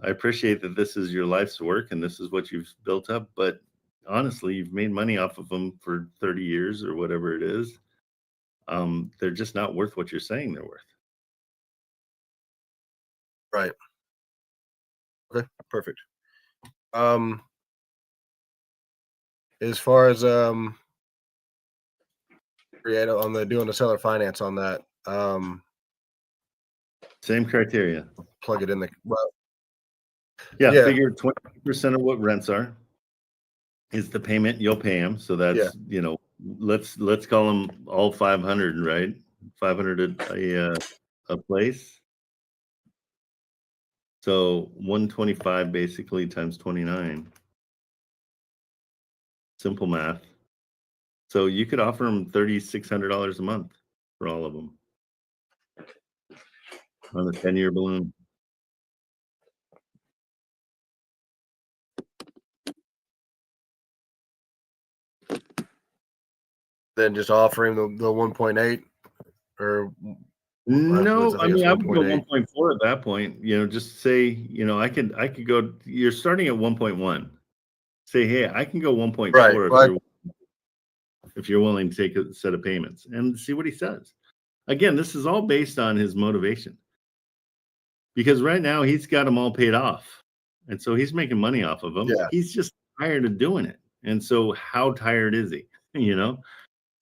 I appreciate that this is your life's work and this is what you've built up, but honestly, you've made money off of them for 30 years or whatever it is. They're just not worth what you're saying they're worth. Right. Okay, perfect. As far as on the doing the seller finance on that, same criteria. Plug it in the figure 20% of what rents are is the payment you'll pay them. So that's let's call them all 500, right? 500 a place. So 125 basically times 29. Simple math. So you could offer them $3,600 a month for all of them on a 10-year balloon. Then just offering the 1.8 or No, I think it's mean I would go 1.8. 1.4 at that point. Just say, I could go. You're starting at 1.1. Say, hey, I can go 1.4 Right. if you're willing to take a set of payments, and see what he says. Again, this is all based on his motivation, because right now he's got them all paid off, and so he's making money off of them. Yeah. He's just tired of doing it, and so how tired is he?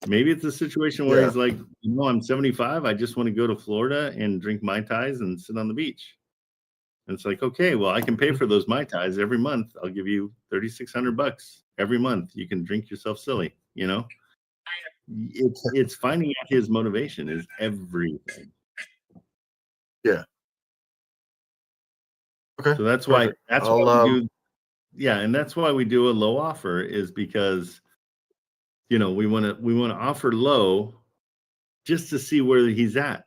Maybe it's a situation where he's like, I'm 75. I just want to go to Florida and drink Mai Tais and sit on the beach. And it's like, okay, well, I can pay for those Mai Tais every month. I'll give you $3,600 every month. You can drink yourself silly. It's finding out his motivation is everything. Yeah. Okay. So that's why Perfect. why we do. Yeah, and that's why we do a low offer, is because we want to offer low just to see where he's at.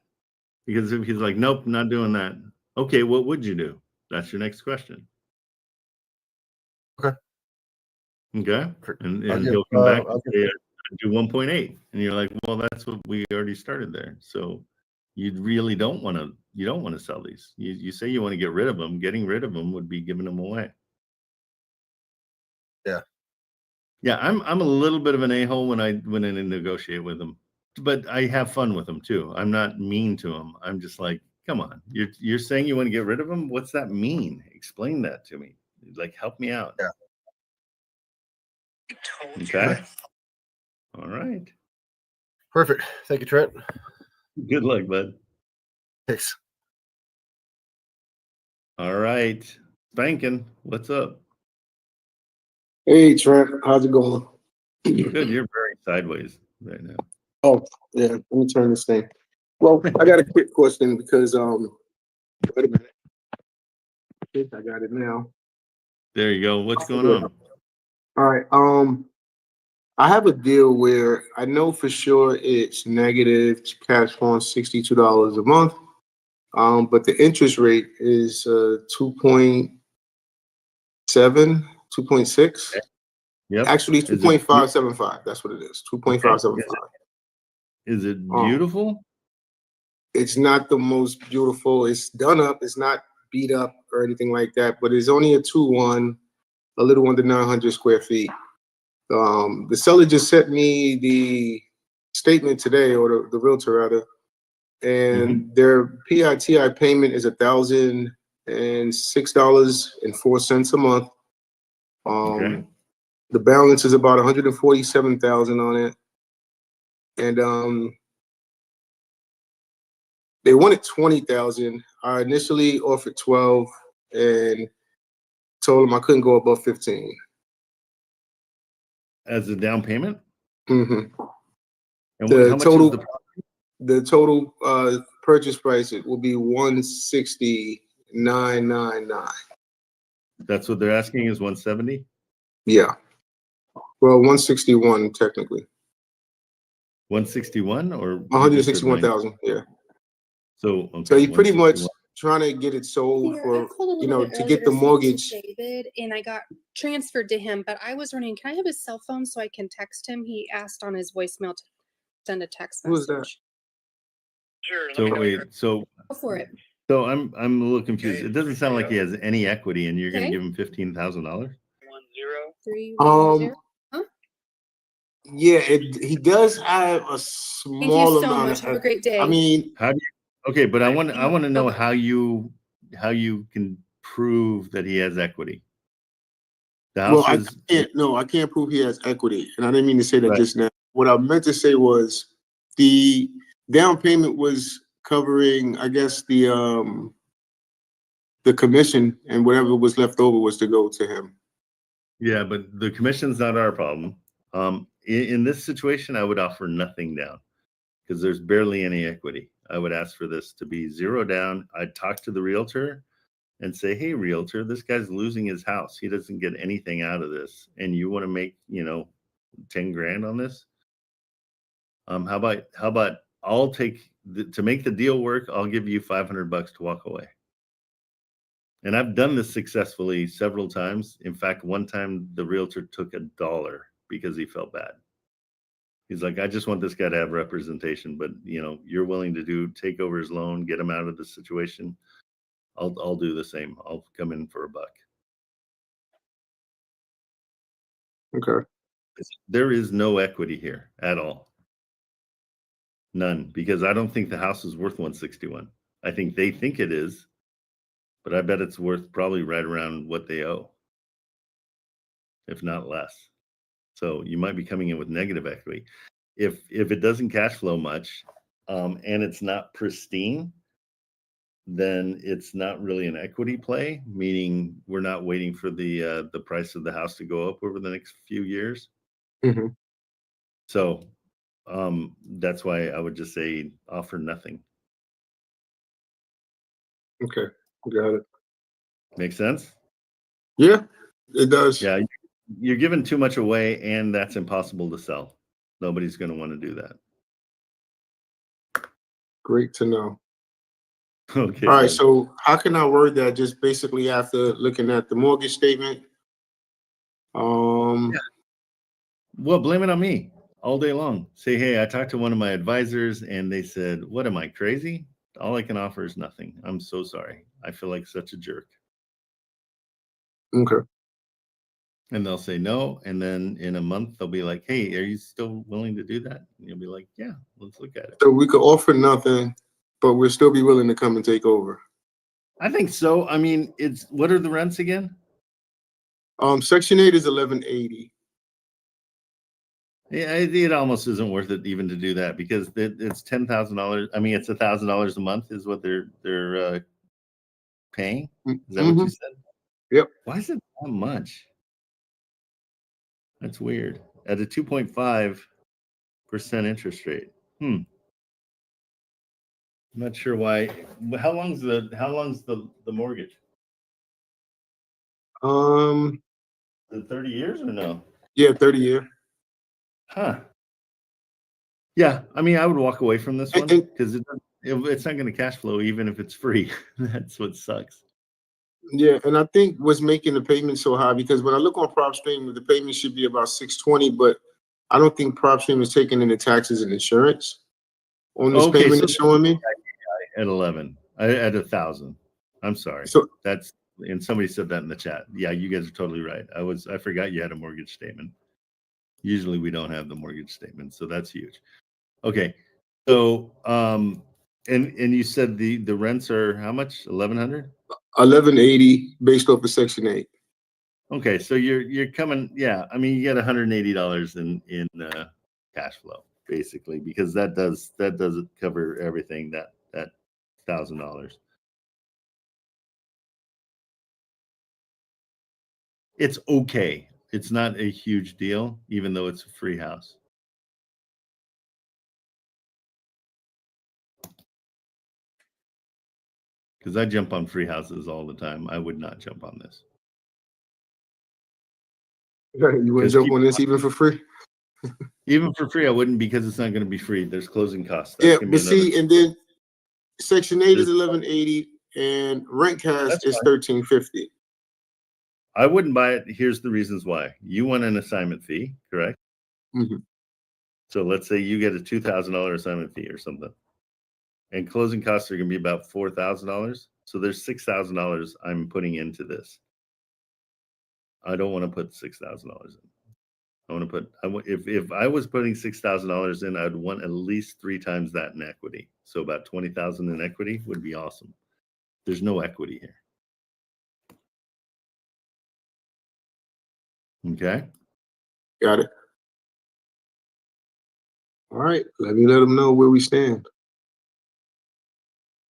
Because if he's like, nope, not doing that. Okay, what would you do? That's your next question. Okay. Okay. And he'll come back and say, I do 1.8. And you're like, well, that's what we already started there. So you really don't want to sell these. You say you want to get rid of them. Getting rid of them would be giving them away. Yeah. Yeah, I'm a little bit of an a-hole when I negotiate with them, but I have fun with them too. I'm not mean to them. I'm just like, come on, you're saying you want to get rid of them? What's that mean? Explain that to me. Like, help me out. Yeah. Okay. All right. Perfect. Thank you, Trent. Good luck, bud. Thanks. All right. Spankin, what's up? Hey Trent, how's it going? Good. You're very sideways right now. Oh, yeah, let me turn this thing. Well, I got a quick question because wait a minute. I think I got it now. There you go. What's going on? All right. I have a deal where I know for sure it's negative cash flowing $62 a month. But the interest rate is 2.7, 2.6. Yep. Actually, 2.575. That's what it is. 2.575. Is it beautiful? It's not the most beautiful. It's done up. It's not beat up or anything like that. But it's only a 2-1, a little under 900 square feet. The seller just sent me the statement today, or the realtor rather, and their PITI payment is $1,006.04 a month. The balance is about $147,000 on it, and they wanted $20,000. I initially offered 12, and told them I couldn't go above 15. As a down payment? Mm-hmm. And how much is the total purchase price? It will be $169,999. That's what they're asking, is 170? Yeah. Well, 161 technically. 161 or 161,000. Yeah. So So he pretty much trying to get it sold for, to get the mortgage. David, and I got transferred to him, but I was running. Can I have his cell phone so I can text him? He asked on his voicemail to send a text message. Who is that? Sure. So wait, so Go for it. So I'm a little confused. It doesn't sound like he has any equity, and you're going to give him $15,000. 310. Yeah, he does have a small Thank you so amount much. of. Have a great day. I mean, How do you? Okay, but I want to know how you can prove that he has equity. The house I can't prove he has equity, and I didn't mean to say that just now. What I meant to say was the down payment was covering, I guess, the commission, and whatever was left over was to go to him. Yeah, but the commission's not our problem. In this situation, I would offer nothing down because there's barely any equity. I would ask for this to be zero down. I'd talk to the realtor and say, hey, realtor, this guy's losing his house. He doesn't get anything out of this. And you want to make, 10 grand on this? How about I'll take to make the deal work, I'll give you $500 to walk away. And I've done this successfully several times. In fact, one time the realtor took $1 because he felt bad. He's like, I just want this guy to have representation, but you're willing to take over his loan, get him out of the situation. I'll do the same. I'll come in for $1. Okay. There is no equity here at all. None, because I don't think the house is worth 161. I think they think it is, but I bet it's worth probably right around what they owe, if not less. So you might be coming in with negative equity. If it doesn't cash flow much, and it's not pristine, then it's not really an equity play, meaning we're not waiting for the price of the house to go up over the next few years. Mm-hmm. So that's why I would just say offer nothing. Okay, got it. Make sense? Yeah, it does. Yeah, you're giving too much away, and that's impossible to sell. Nobody's going to want to do that. Great to know. Okay. All right, so how can I word that? Just basically after looking at the mortgage statement. Yeah. Well, blame it on me all day long. Say, hey, I talked to one of my advisors, and they said, what am I, crazy? All I can offer is nothing. I'm so sorry. I feel like such a jerk. Okay. And they'll say no. And then in a month, they'll be like, hey, are you still willing to do that? And you'll be like, yeah, let's look at it. So we could offer nothing, but we'll still be willing to come and take over. I think so. I mean, what are the rents again? Section 8 is 1180. Yeah, it almost isn't worth it even to do that, because it's $10,000. I mean, it's $1,000 a month is what they're paying. Is that what you said? Yep. Why is it that much? That's weird. At a 2.5% interest rate. I'm not sure why. How long's the mortgage? Is it 30 years or no? Yeah, 30 year. Huh. Yeah, I mean, I would walk away from this one because it's not going to cash flow even if it's free. That's what sucks. Yeah, and I think what's making the payment so high, because when I look on PropStream, the payment should be about $620, but I don't think PropStream is taking in the taxes and insurance on this payment it's showing me. At 11, at 1,000. I'm sorry. So and somebody said that in the chat. Yeah, you guys are totally right. I forgot you had a mortgage statement. Usually we don't have the mortgage statement, so that's huge. Okay, so and you said the rents are how much? 1,100. 1180 based off of Section 8. Okay, so you're coming. Yeah, I mean, you get $180 in cash flow basically, because that does cover everything, that $1,000. It's okay. It's not a huge deal, even though it's a free house. Because I jump on free houses all the time. I would not jump on this. You wouldn't jump on this even for free? Even for free, I wouldn't, because it's not going to be free. There's closing costs. Yeah, but see, and then Section 8 is 1180 and rent cash is 1350. I wouldn't buy it. Here's the reasons why. You want an assignment fee, correct? Mm-hmm. So let's say you get a $2,000 assignment fee or something, and closing costs are going to be about $4,000. So there's $6,000 I'm putting into this. I don't want to put $6,000 in. I want to put, if I was putting $6,000 in, I'd want at least 3 times that in equity. So about 20,000 in equity would be awesome. There's no equity here. Okay. Got it. All right. Let them know where we stand.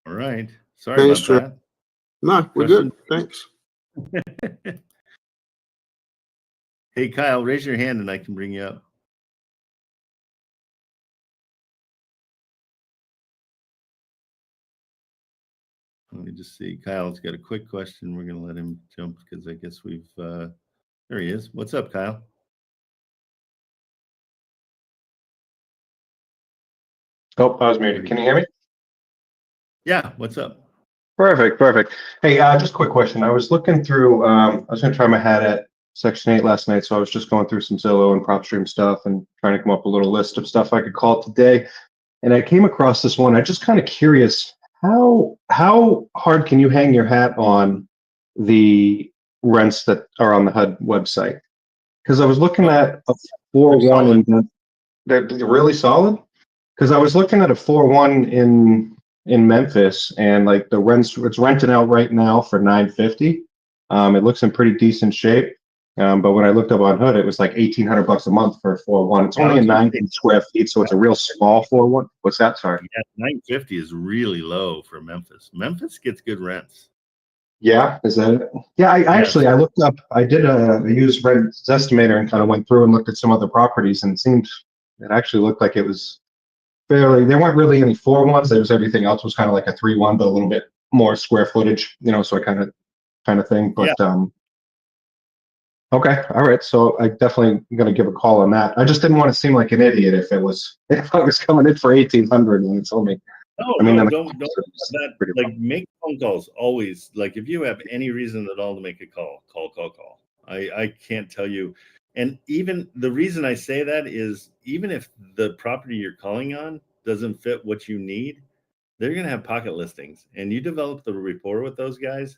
All right. Sorry about that. No, we're good. Thanks. Hey, Kyle, raise your hand and I can bring you up. Let me just see. Kyle's got a quick question. We're going to let him jump because I guess we've, there he is. What's up, Kyle? Oh, I was muted. Can you hear me? Yeah, what's up? Perfect. Hey, just a quick question. I was looking through, I was going to try my hat at Section 8 last night, so I was just going through some Zillow and PropStream stuff and trying to come up with a little list of stuff I could call today. And I came across this one. I'm just kind of curious, how hard can you hang your hat on the rents that are on the HUD website? Because I was looking at a 4-1 and they're really solid. Because I was looking at a 4-1 in Memphis, and like the rents, it's renting out right now for $950. It looks in pretty decent shape. But when I looked up on HUD, it was like $1,800 a month for a 4-1. It's only 90 square feet, so it's a real small 4-1. What's that? Sorry. Yeah, 950 is really low for Memphis. Memphis gets good rents. Yeah, is that it? Yeah, I looked up. I used Rent Estimator and kind of went through and looked at some other properties, and it actually looked like it was fairly. There weren't really any 4-1s. There was everything else was kind of like a 3-1, but a little bit more square footage, so I kind of thing. But okay, all right. So I definitely gonna give a call on that. I just didn't want to seem like an idiot if I was coming in for 1,800 and you told me. Don't that. Like, make phone calls always. Like, if you have any reason at all to make a call. I can't tell you. And even the reason I say that is, even if the property you're calling on doesn't fit what you need, they're gonna have pocket listings, and you develop the rapport with those guys.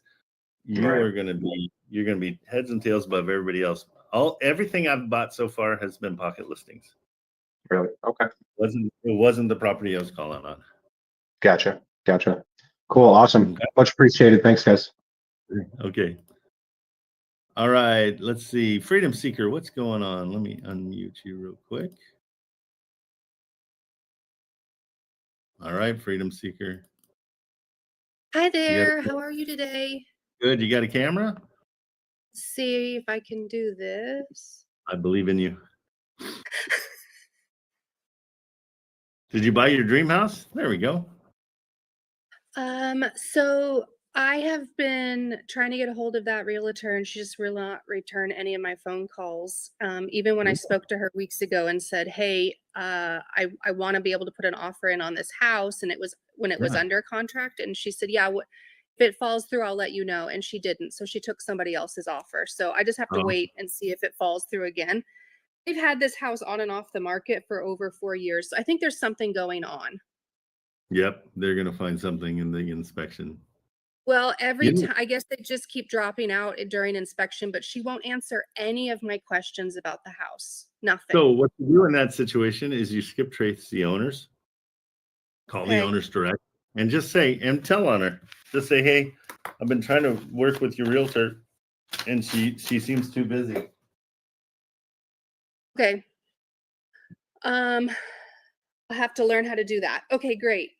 You're gonna be heads and tails above everybody else. Everything I've bought so far has been pocket listings. Really? Okay. It wasn't the property I was calling on. Gotcha. Cool. Awesome. Okay. Much appreciated. Thanks, guys. Okay. All right. Let's see. Freedom Seeker, what's going on? Let me unmute you real quick. All right, Freedom Seeker. Hi there. How are you today? Good. You got a camera? See if I can do this. I believe in you. Did you buy your dream house? There we go. So I have been trying to get a hold of that realtor, and she just will not return any of my phone calls. Even when I spoke to her weeks ago and said, "Hey, I want to be able to put an offer in on this house," and it was when it was under contract, and she said, "Yeah, if it falls through, I'll let you know." And she didn't, so she took somebody else's offer. So I just have to wait and see if it falls through again. They've had this house on and off the market for over 4 years. So I think there's something going on. Yep, they're gonna find something in the inspection. Well, every time, I guess they just keep dropping out during inspection, but she won't answer any of my questions about the house. Nothing. So what you do in that situation is you skip trace the owners, call the owners direct, and just say, and tell on her. Just say, "Hey, I've been trying to work with your realtor, and she seems too busy." Okay. I'll have to learn how to do that. Okay, great.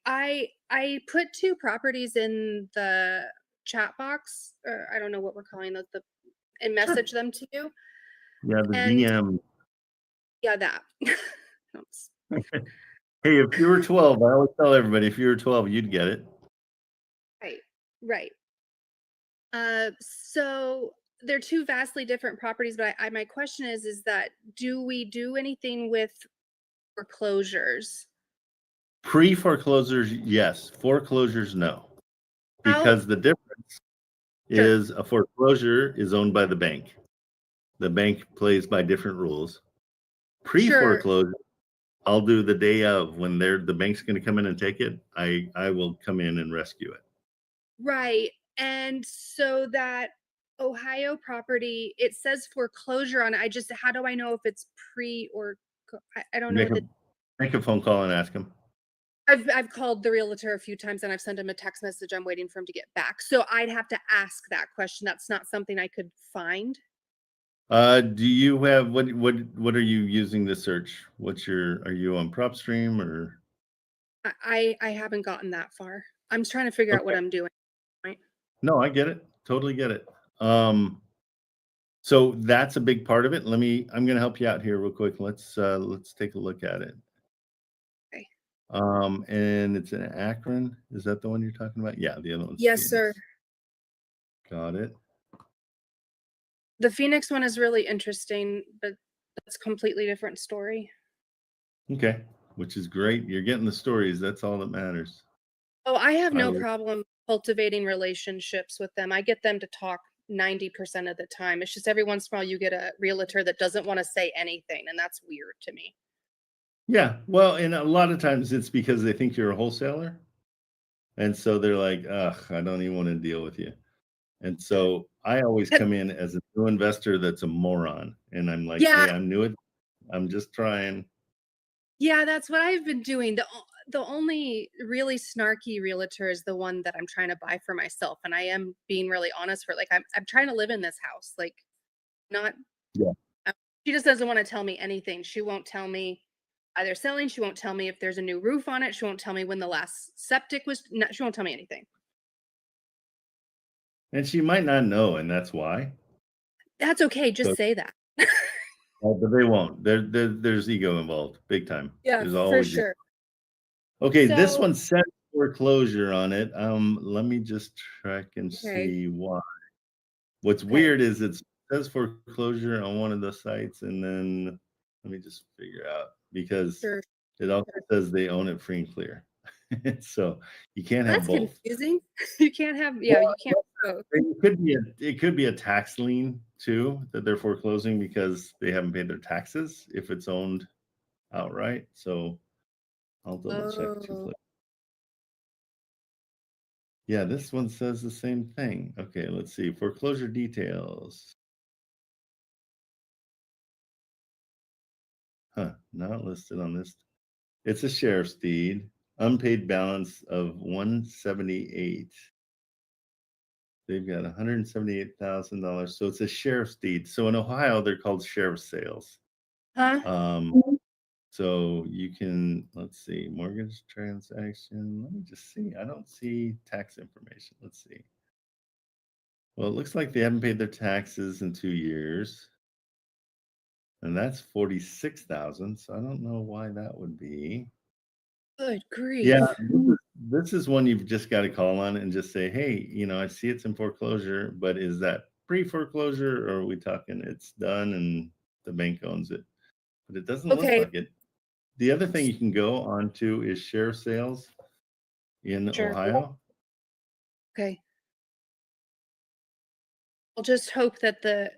I put 2 properties in the chat box, or I don't know what we're calling those, and message them to you. Yeah, the DM. Yeah, that. Hey, if you were 12, I always tell everybody, if you were 12, you'd get it. Right. So they're 2 vastly different properties, but my question is that, do we do anything with foreclosures? Pre-foreclosures, yes. Foreclosures, no. Because the difference is a foreclosure is owned by the bank. The bank plays by different rules. Pre-foreclosure, I'll do the day of, when the bank's going to come in and take it. I will come in and rescue it. Right. And so that Ohio property, it says foreclosure on it. How do I know if it's pre or I don't know. Make a phone call and ask him. I've called the realtor a few times, and I've sent him a text message. I'm waiting for him to get back. So I'd have to ask that question. That's not something I could find. Do you have what are you using to search? Are you on PropStream or? I haven't gotten that far. I'm trying to figure out what I'm doing. Right. No, I get it. Totally get it. So that's a big part of it. I'm going to help you out here real quick. Let's take a look at it. Okay. And it's in Akron. Is that the one you're talking about? Yeah, the other one. Yes, sir. Got it. The Phoenix one is really interesting, but that's a completely different story. Okay, which is great. You're getting the stories. That's all that matters. Oh, I have no problem cultivating relationships with them. I get them to talk 90% of the time. It's just every once in a while you get a realtor that doesn't want to say anything, and that's weird to me. Yeah, well, and a lot of times it's because they think you're a wholesaler. And so they're like, ugh, I don't even want to deal with you. And so I always come in as a new investor that's a moron. And I'm like, Yeah. hey, I'm new. I'm just trying. Yeah, that's what I've been doing. The only really snarky realtor is the one that I'm trying to buy for myself. And I am being really honest for it. Like, I'm trying to live in this house. Like, not, Yeah. She just doesn't want to tell me anything. She won't tell me either selling. She won't tell me if there's a new roof on it. She won't tell me when the last septic was. No, she won't tell me anything. And she might not know, and that's why. That's okay. Just say that. But they won't. There's ego involved, big time. Yeah, There's for always sure. Okay, this So- one says foreclosure on it. Let me just track and Okay. see why. What's Okay. weird is it says foreclosure on one of the sites, and then let me just figure out, because Sure. it also says they own it free and clear. So you can't have That's both. confusing. You can't have, yeah, you can't have both. It could be a tax lien too that they're foreclosing because they haven't paid their taxes if it's owned outright. So I'll double check too. Oh. Yeah, this one says the same thing. Okay, let's see. Foreclosure details. Huh, not listed on this. It's a sheriff's deed. Unpaid balance of 178. They've got $178,000. So it's a sheriff's deed. So in Ohio, they're called sheriff's sales. Huh? So you can, let's see, mortgage transaction. Let me just see. I don't see tax information. Let's see. Well, it looks like they haven't paid their taxes in 2 years. And that's 46,000. So I don't know why that would be. Good grief. Yeah, this is one you've just got to call on and just say, hey, I see it's in foreclosure, but is that pre-foreclosure, or are we talking it's done and the bank owns it? But it doesn't look Okay. like it. The other thing you can go on to is sheriff sales in Sure. Ohio. Okay. I'll just hope that the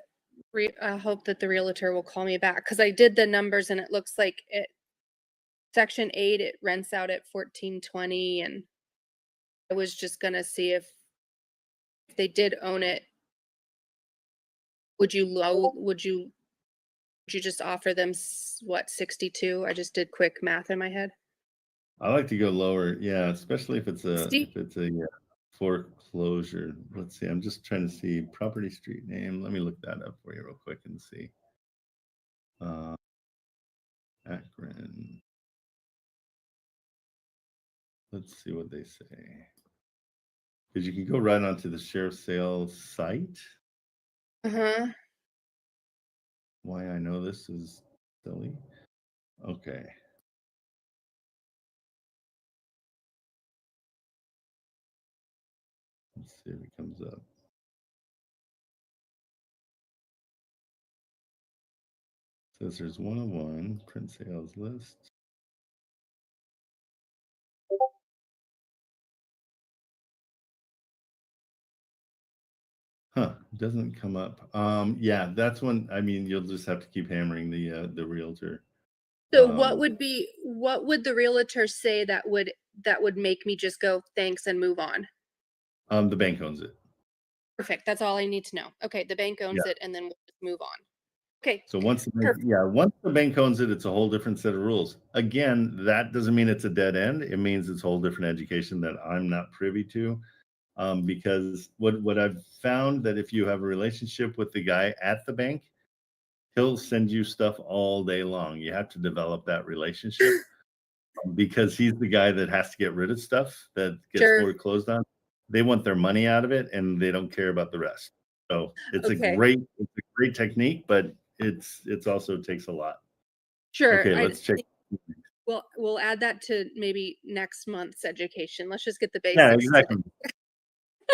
realtor will call me back, because I did the numbers and it looks like Section 8, it rents out at $1,420, and I was just gonna see if they did own it. Would you just offer them what, 62? I just did quick math in my head. I like to go lower, yeah, especially if it's a Steve? foreclosure. Let's see. I'm just trying to see property street name. Let me look that up for you real quick and see. Akron. Let's see what they say. Because you can go right onto the sheriff's sales site. Uh-huh. Why I know this is silly. Okay. Let's see if it comes up. Says there's 101 print sales list. Huh, doesn't come up. Yeah, that's when, you'll just have to keep hammering the realtor. So what would the realtor say that would make me just go thanks and move on? The bank owns it. Perfect. That's all I need to know. Okay, the bank owns it, and then we'll just move on. Okay. So once the bank owns it, it's a whole different set of rules. Again, that doesn't mean it's a dead end. It means it's a whole different education that I'm not privy to. Because what I've found, that if you have a relationship with the guy at the bank, he'll send you stuff all day long. You have to develop that relationship because he's the guy that has to get rid of stuff that gets foreclosed on. They want their money out of it and they don't care about the rest. So it's a great technique, but it's also takes a lot. Sure. Okay, let's check. We'll add that to maybe next month's education. Let's just get the basics. Yeah, exactly.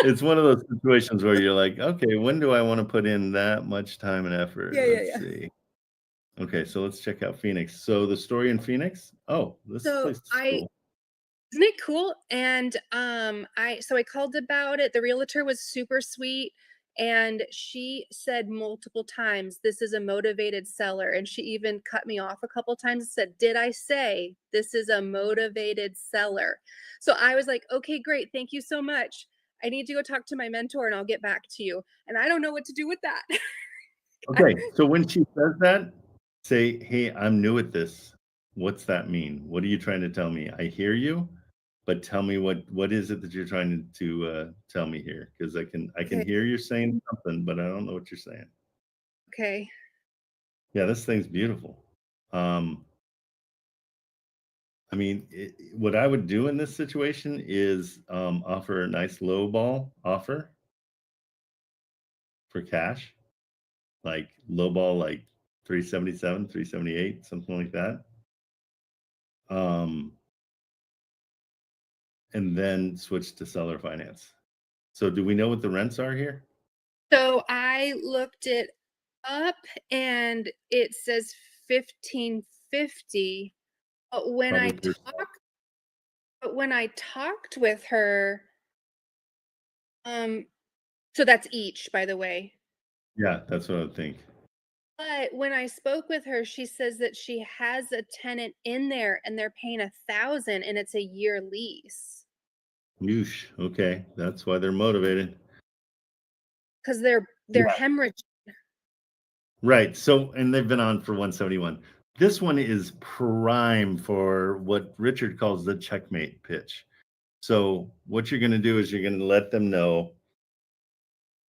It's one of those situations where you're like, okay, when do I want to put in that much time and effort? Let's see. Okay, so let's check out Phoenix. So the story in Phoenix. Oh, this place is cool. Isn't it cool? And I called about it. The realtor was super sweet, And she said multiple times, this is a motivated seller. And she even cut me off a couple times and said, did I say this is a motivated seller? So I was like, okay, great. Thank you so much. I need to go talk to my mentor and I'll get back to you. And I don't know what to do with that. Okay, so when she says that, say, hey, I'm new at this. What's that mean? What are you trying to tell me? I hear you, but tell me what is it that you're trying to tell me here? Because I can Okay. hear you saying something, but I don't know what you're saying. Okay. Yeah, this thing's beautiful. I mean, what I would do in this situation is offer a nice low ball offer for cash, like low ball, like 377, 378, something like that. And then switch to seller finance. So do we know what the rents are here? So I looked it up and it says 1550. But when I Probably talked with her, so that's each, by the way. Yeah, that's what I would think. But when I spoke with her, she says that she has a tenant in there and they're paying $1,000 and it's a year lease. Yeesh. Okay, that's why they're motivated. Because they're hemorrhaging. Right. So, and they've been on for 171. This one is prime for what Richard calls the checkmate pitch. So, what you're going to do is you're going to let them know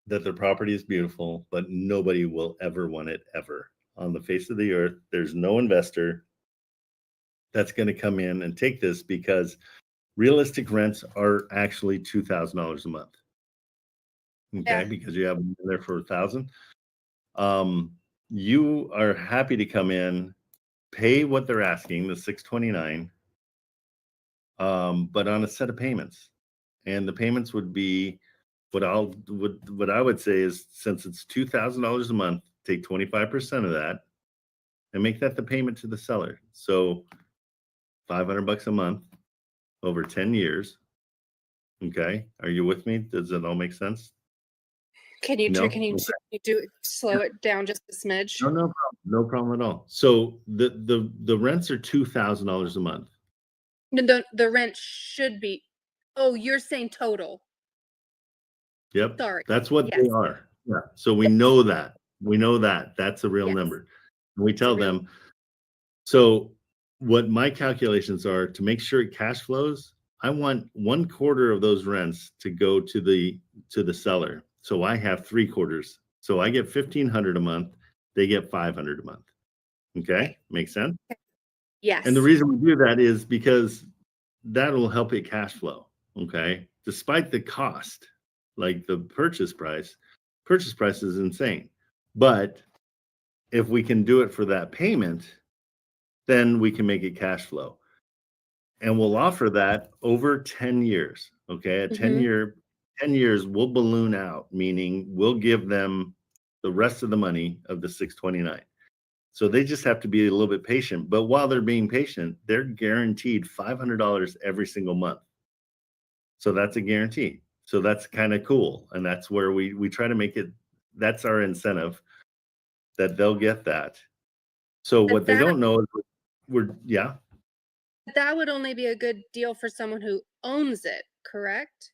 that their property is beautiful, but nobody will ever want it ever on the face of the earth. There's no investor that's going to come in and take this because realistic rents are actually $2,000 a month. Okay, Yeah. because you have them in there for $1,000. You are happy to come in, pay what they're asking, the $629, but on a set of payments. And the payments would be what I would say is, since it's $2,000 a month, take 25% of that and make that the payment to the seller. So $500 a month over 10 years. Okay, are you with me? Does it all make sense? Can you No? can you slow it down just a smidge? No problem at all. So the rents are $2,000 a month. The rent should be. Oh, you're saying total. Yep. Sorry. That's what Yes. they are. Yeah. So we know that. We know that. That's a real Yes. number. And we tell real- them. So what my calculations are to make sure it cash flows, I want 1/4 of those rents to go to the seller. So I have 3/4. So I get $1,500 a month. They get $500 a month. Okay. Makes sense? Yes. And the reason we do that is because that'll help it cash flow. Okay. Despite the cost, like the purchase price is insane. But if we can do it for that payment, then we can make it cash flow. And we'll offer that over 10 years. Okay. A 10 years, we'll balloon out, meaning we'll give them the rest of the money of the 629. So they just have to be a little bit patient. But while they're being patient, they're guaranteed $500 every single month. So that's a guarantee. So that's kind of cool. And that's where we try to make it, that's our incentive, that they'll get that. So what they don't know is that would only be a good deal for someone who owns it, correct?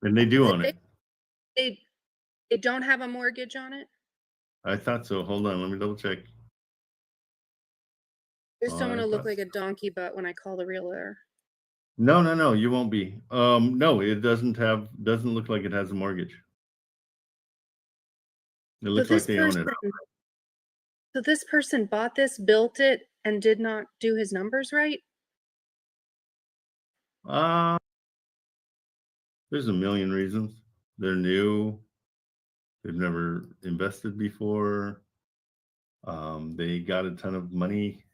And they do own it. They don't have a mortgage on it? I thought so. Hold on, let me double check. I just don't want to look like a donkey butt when I call the realtor. No, you won't be. No, it doesn't look like it has a mortgage. It looks like they own it. So this person bought this, built it, and did not do his numbers right? There's a million reasons. They're new. They've never invested before. They got a ton of money.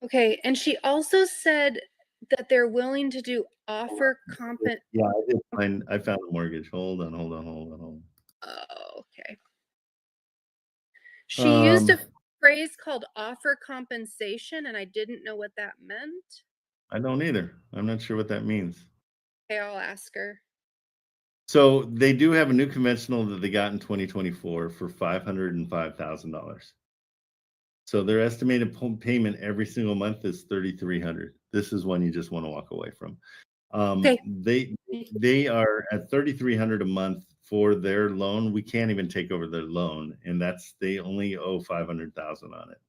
Okay, and she also said that they're willing to do offer compensation. Yeah, I found a mortgage. Hold on. Oh, okay. She used a phrase called offer compensation, and I didn't know what that meant. I don't either. I'm not sure what that means. Okay, I'll ask her. So they do have a new conventional that they got in 2024 for $505,000. So their estimated payment every single month is $3,300. This is one you just want to walk away from. Okay. They are at $3,300 a month for their loan. We can't even take over their loan, and they only owe $500,000 on it.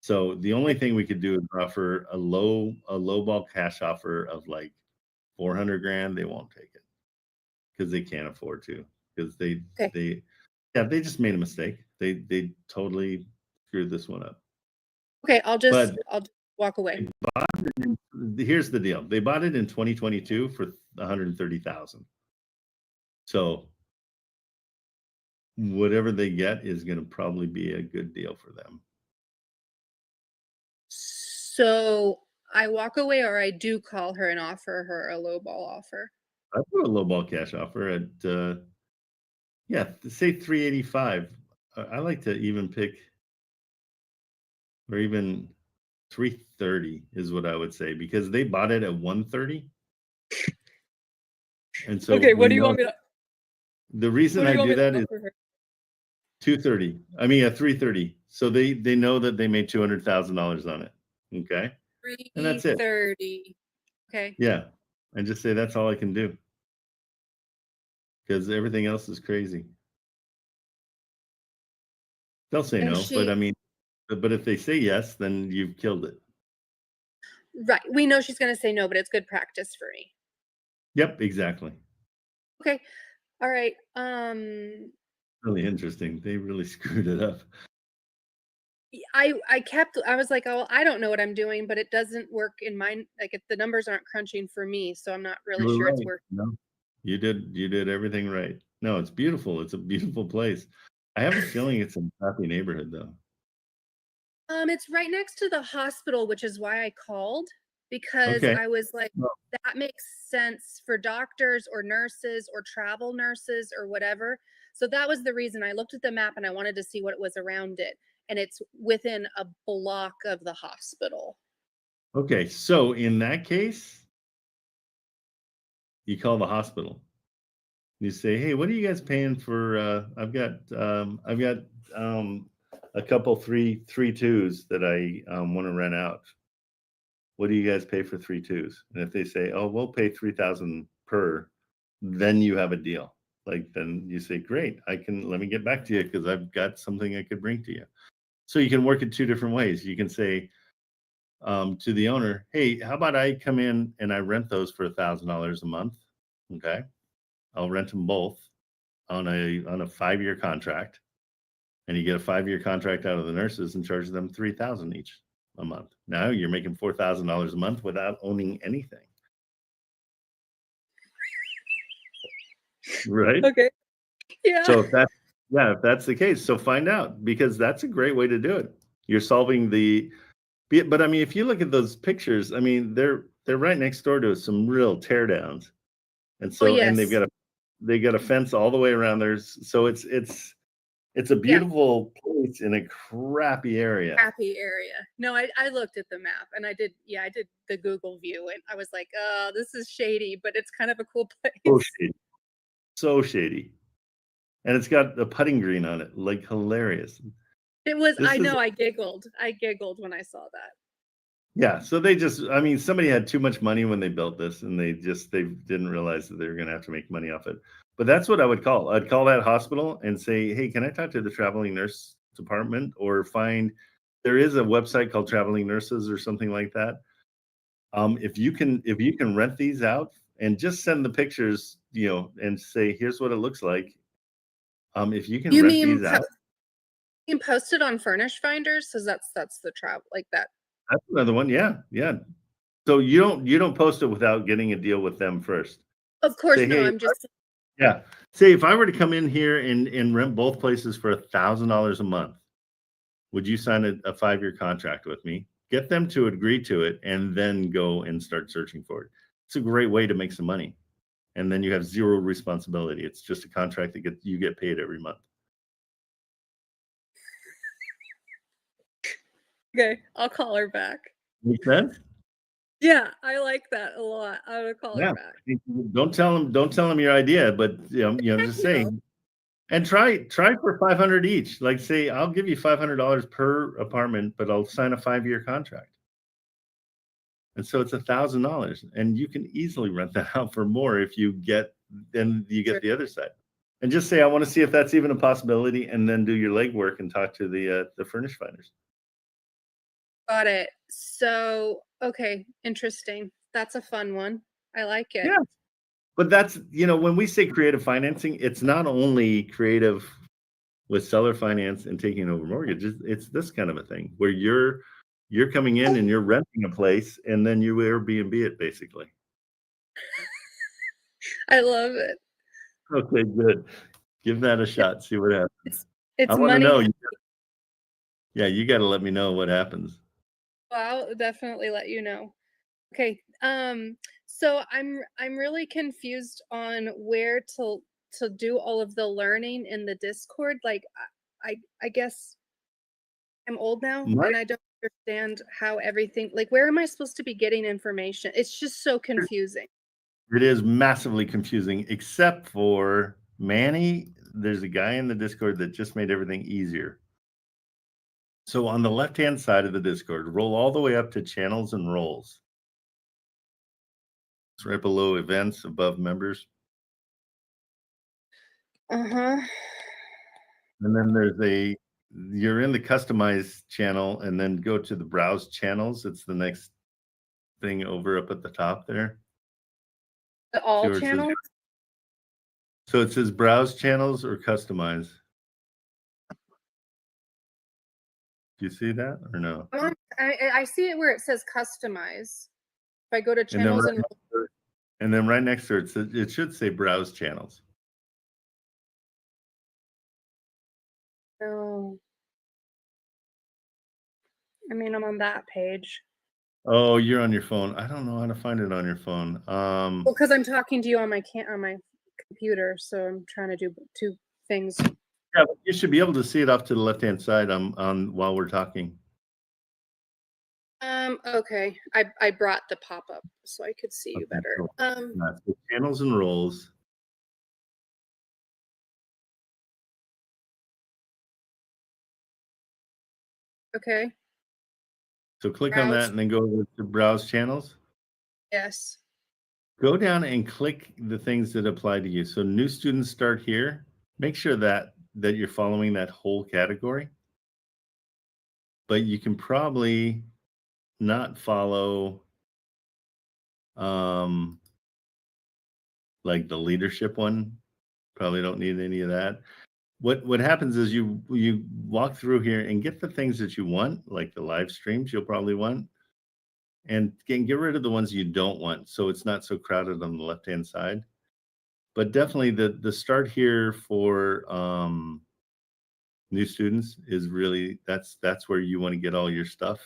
So the only thing we could do is offer a lowball cash offer of like 400 grand. They won't take it because they can't afford to, because they just made a mistake. They totally screwed this one up. Okay, I'll just walk away. Here's the deal. They bought it in 2022 for $130,000. So whatever they get is going to probably be a good deal for them. So I walk away, or I do call her and offer her a lowball offer. I put a lowball cash offer at say 385. I like to even pick, or even 330 is what I would say, because they bought it at 130. And so okay, what do you want me to? The reason I do that is 230. I mean, at 330. So they know that they made $200,000 on it. Okay. And that's it. 330. Okay. Yeah. And just say that's all I can do, because everything else is crazy. They'll say no, but I mean, but if they say yes, then you've killed it. Right. We know she's going to say no, but it's good practice for me. Yep, exactly. Okay. All right. Really interesting. They really screwed it up. I was like, oh, I don't know what I'm doing, but it doesn't work in mine. Like the numbers aren't crunching for me, so I'm not really sure it's working. No, you did everything right. No, it's beautiful. It's a beautiful place. I have a feeling it's a happy neighborhood though. It's right next to the hospital, which is why I called, because I was like, that makes sense for doctors or nurses or travel nurses or whatever. So that was the reason I looked at the map and I wanted to see what it was around it. And it's within a block of the hospital. Okay, so in that case, you call the hospital. You say, "Hey, what are you guys paying for? I've got a couple three twos that I want to rent out. What do you guys pay for 3 2s?" And if they say, "Oh, we'll pay $3,000 per," then you have a deal. Like, then you say, "Great, let me get back to you because I've got something I could bring to you." So you can work it 2 different ways. You can say to the owner, "Hey, how about I come in and I rent those for $1,000 a month? Okay, I'll rent them both on a 5-year contract, and you get a 5-year contract out of the nurses and charge them $3,000 each a month. Now you're making $4,000 a month without owning anything." Right? Okay. Yeah. So if that's the case, so find out, because that's a great way to do it. You're solving but I mean, if you look at those pictures, I mean, they're right next door to some real teardowns, and so and they've got a fence all the way around there. So it's a beautiful place in a crappy area. Crappy area. No, I looked at the map and I did the Google view and I was like, oh, this is shady, but it's kind of a cool place. So shady. And it's got a putting green on it, like hilarious. It was, I giggled when I saw that. Yeah, so somebody had too much money when they built this, and they didn't realize that they were going to have to make money off it. But that's what I would call. I'd call that hospital and say, "Hey, can I talk to the traveling nurse department?" Or there is a website called Traveling Nurses or something like that. If you can rent these out and just send the pictures, and say, "Here's what it looks like." If you can rent these out. You can post it on Furnish Finders, so that's the travel like that. That's another one. Yeah. So you don't post it without getting a deal with them first. Of course, no. I'm just. Yeah. Say, if I were to come in here and rent both places for $1,000 a month, would you sign a 5-year contract with me? Get them to agree to it, and then go and start searching for it. It's a great way to make some money, and then you have zero responsibility. It's just a contract that you get paid every month. Okay, I'll call her back. Make sense? Yeah, I like that a lot. I would call Yeah. her back. Don't tell them your idea, but just No. say, and try for 500 each. Like say, I'll give you $500 per apartment, but I'll sign a 5-year contract. And so it's $1,000, and you can easily rent that out for more if you get the other side. And just say, I want to see if that's even a possibility, and then do your legwork and talk to the furnish finders. Got it. So, okay, interesting. That's a fun one. I like it. Yeah. But that's, when we say creative financing, it's not only creative with seller finance and taking over mortgages. It's this kind of a thing where you're coming in and you're renting a place, and then you Airbnb it basically. I love it. Okay, good. Give that a shot. See what happens. It's I want to money. know. Yeah, you got to let me know what happens. Well, I'll definitely let you know. Okay. So I'm really confused on where to do all of the learning in the Discord. Like I guess I'm old now My- and I don't understand how everything, like, where am I supposed to be getting information? It's just so confusing. It is massively confusing, except for Manny. There's a guy in the Discord that just made everything easier. So on the left-hand side of the Discord, roll all the way up to channels and roles. It's right below events, above members. Uh-huh. And then you're in the customized channel, and then go to the browse channels. It's the next thing over up at the top there. The See all where it says- channel? So it says browse channels or customize. Do you see that or no? I see it where it says customize. If I go to And then channels right next to it, it should say browse channels. No. I mean, I'm on that page. Oh, you're on your phone. I don't know how to find it on your phone. Well, because I'm talking to you on my computer, so I'm trying to do two things. Yeah, but you should be able to see it off to the left-hand side on while we're talking. Okay. I brought the pop-up so I could see you Okay, better. cool. So channels and roles. Okay. So click on that Browse. and then go over to browse channels. Yes. Go down and click the things that apply to you. So new students start here. Make sure that you're following that whole category. But you can probably not follow like the leadership one. Probably don't need any of that. What happens is you walk through here and get the things that you want, like the live streams you'll probably want, and get rid of the ones you don't want, so it's not so crowded on the left-hand side. But definitely the start here for new students is really that's where you want to get all your stuff.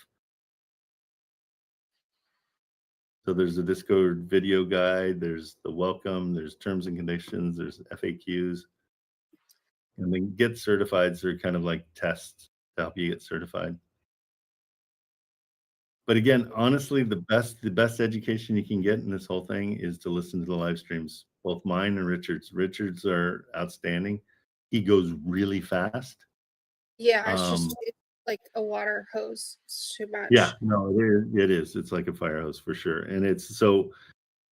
So there's a Discord video guide, there's the welcome, there's terms and conditions, there's FAQs. And then get certifieds are kind of like tests to help you get certified. But again, honestly, the best education you can get in this whole thing is to listen to the live streams, both mine and Richard's. Richard's are outstanding. He goes really fast. Yeah, it's just like a water hose. It's too much. Yeah, no, it is. It's like a fire hose for sure. And it's so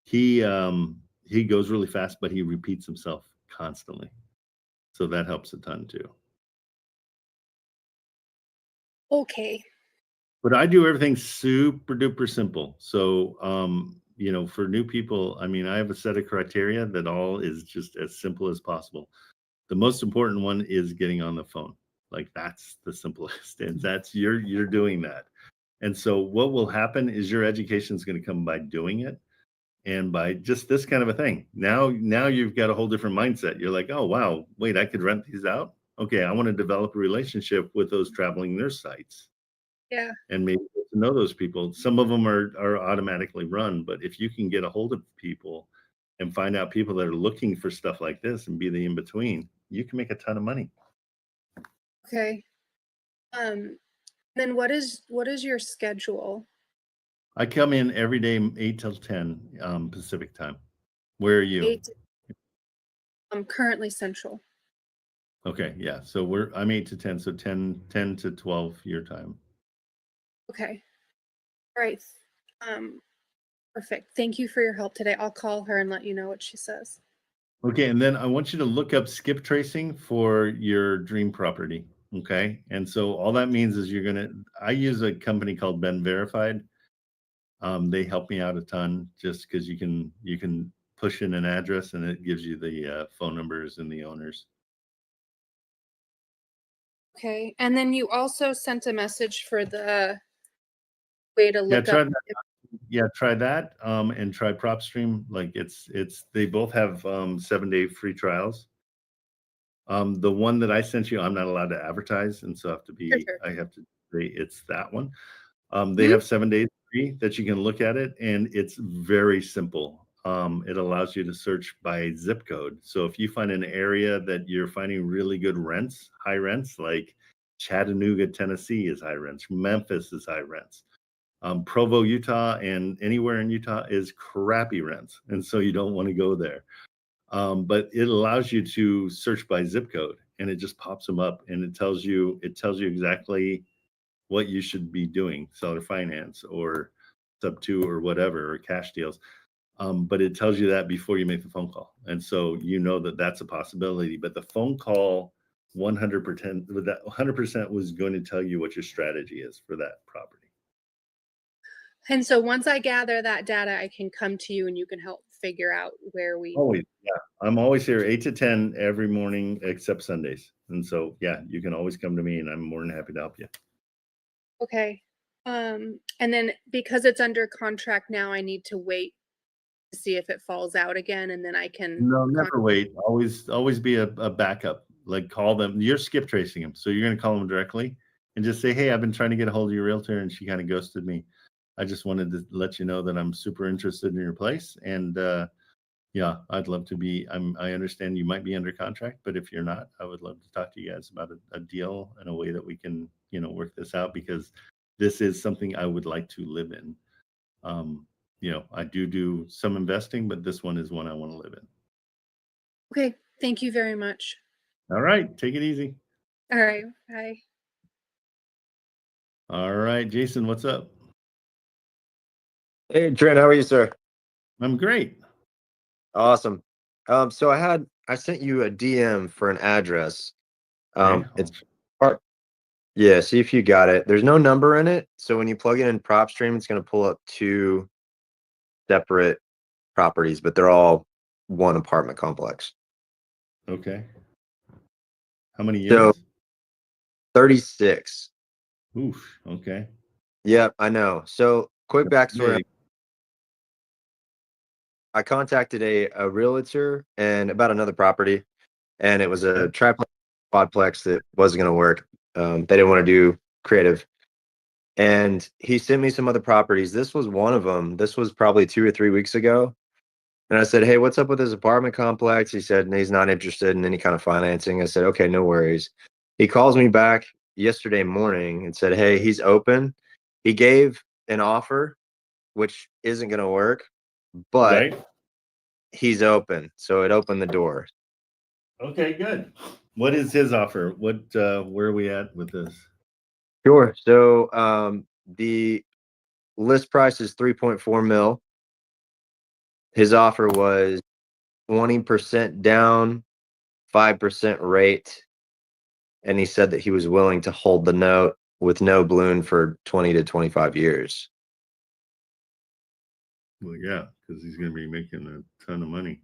he goes really fast, but he repeats himself constantly. So that helps a ton too. Okay. But I do everything super duper simple. So, for new people, I mean, I have a set of criteria that all is just as simple as possible. The most important one is getting on the phone. Like that's the simplest, and that's you're doing that. And so what will happen is your education is going to come by doing it and by just this kind of a thing. Now you've got a whole different mindset. You're like, oh, wow, wait, I could rent these out. Okay, I want to develop a relationship with those traveling nurse sites. Yeah. And maybe get to know those people. Some of them are automatically run, but if you can get a hold of people and find out people that are looking for stuff like this and be the in-between, you can make a ton of money. Okay. Then what is your schedule? I come in every day 8 till 10 Pacific time. Where are you? 8. I'm currently Central. Okay, yeah. So I'm 8 to 10, so 10 to 12 your time. Okay. All right. Perfect. Thank you for your help today. I'll call her and let you know what she says. Okay, and then I want you to look up skip tracing for your dream property. Okay, and so all that means is I use a company called Ben Verified. They help me out a ton just because you can push in an address and it gives you the phone numbers and the owners. Okay. And then you also sent a message for the way to look up. Try that. And try PropStream. Like they both have 7-day free trials. The one that I sent you, I'm not allowed to advertise, and so I have to say it's that one. They have 7 days free that you can look at it, and it's very simple. It allows you to search by zip code. So if you find an area that you're finding really good rents, high rents, like Chattanooga, Tennessee is high rents, Memphis is high rents. Provo, Utah, and anywhere in Utah is crappy rents, and so you don't want to go there. But it allows you to search by zip code, and it just pops them up, and it tells you exactly what you should be doing, seller finance or sub 2 or whatever, or cash deals. But it tells you that before you make the phone call, and so you know that that's a possibility. But the phone call, 100% was going to tell you what your strategy is for that property. And so once I gather that data, I can come to you and you can help figure out where we. Always, yeah. I'm always here 8 to 10 every morning except Sundays. And so, yeah, you can always come to me and I'm more than happy to help you. Okay. And then because it's under contract now, I need to wait to see if it falls out again, and then I can. No, never wait. Always be a backup. Like, call them. You're skip tracing them. So you're going to call them directly and just say, hey, I've been trying to get a hold of your realtor and she kind of ghosted me. I just wanted to let you know that I'm super interested in your place. And yeah, I'd love to be. I understand you might be under contract, but if you're not, I would love to talk to you guys about a deal and a way that we can, work this out, because this is something I would like to live in. I do some investing, but this one is one I want to live in. Okay. Thank you very much. All right. Take it easy. All right. Bye. All right. Jason, what's up? Hey, Trent, how are you, sir? I'm great. Awesome. So I sent you a DM for an address. It's part. Yeah, see if you got it. There's no number in it, so when you plug it in PropStream, it's going to pull up 2 separate properties, but they're all one apartment complex. Okay. How many units? So 36. Oof. Okay. Yep, I know. So quick backstory. I contacted a realtor and about another property, and it was a triplex quadplex that wasn't going to work. They didn't want to do creative, and he sent me some other properties. This was one of them. This was probably 2 or 3 weeks ago, and I said, hey, what's up with this apartment complex? He said he's not interested in any kind of financing. I said, okay, no worries. He calls me back yesterday morning and said, hey, he's open. He gave an offer, which isn't going to work, but he's open. So it opened the door. Okay, good. What is his offer? Where are we at with this? Sure. So the list price is 3.4 mil. His offer was 20% down, 5% rate. And he said that he was willing to hold the note with no balloon for 20 to 25 years. Well, yeah, because he's going to be making a ton of money.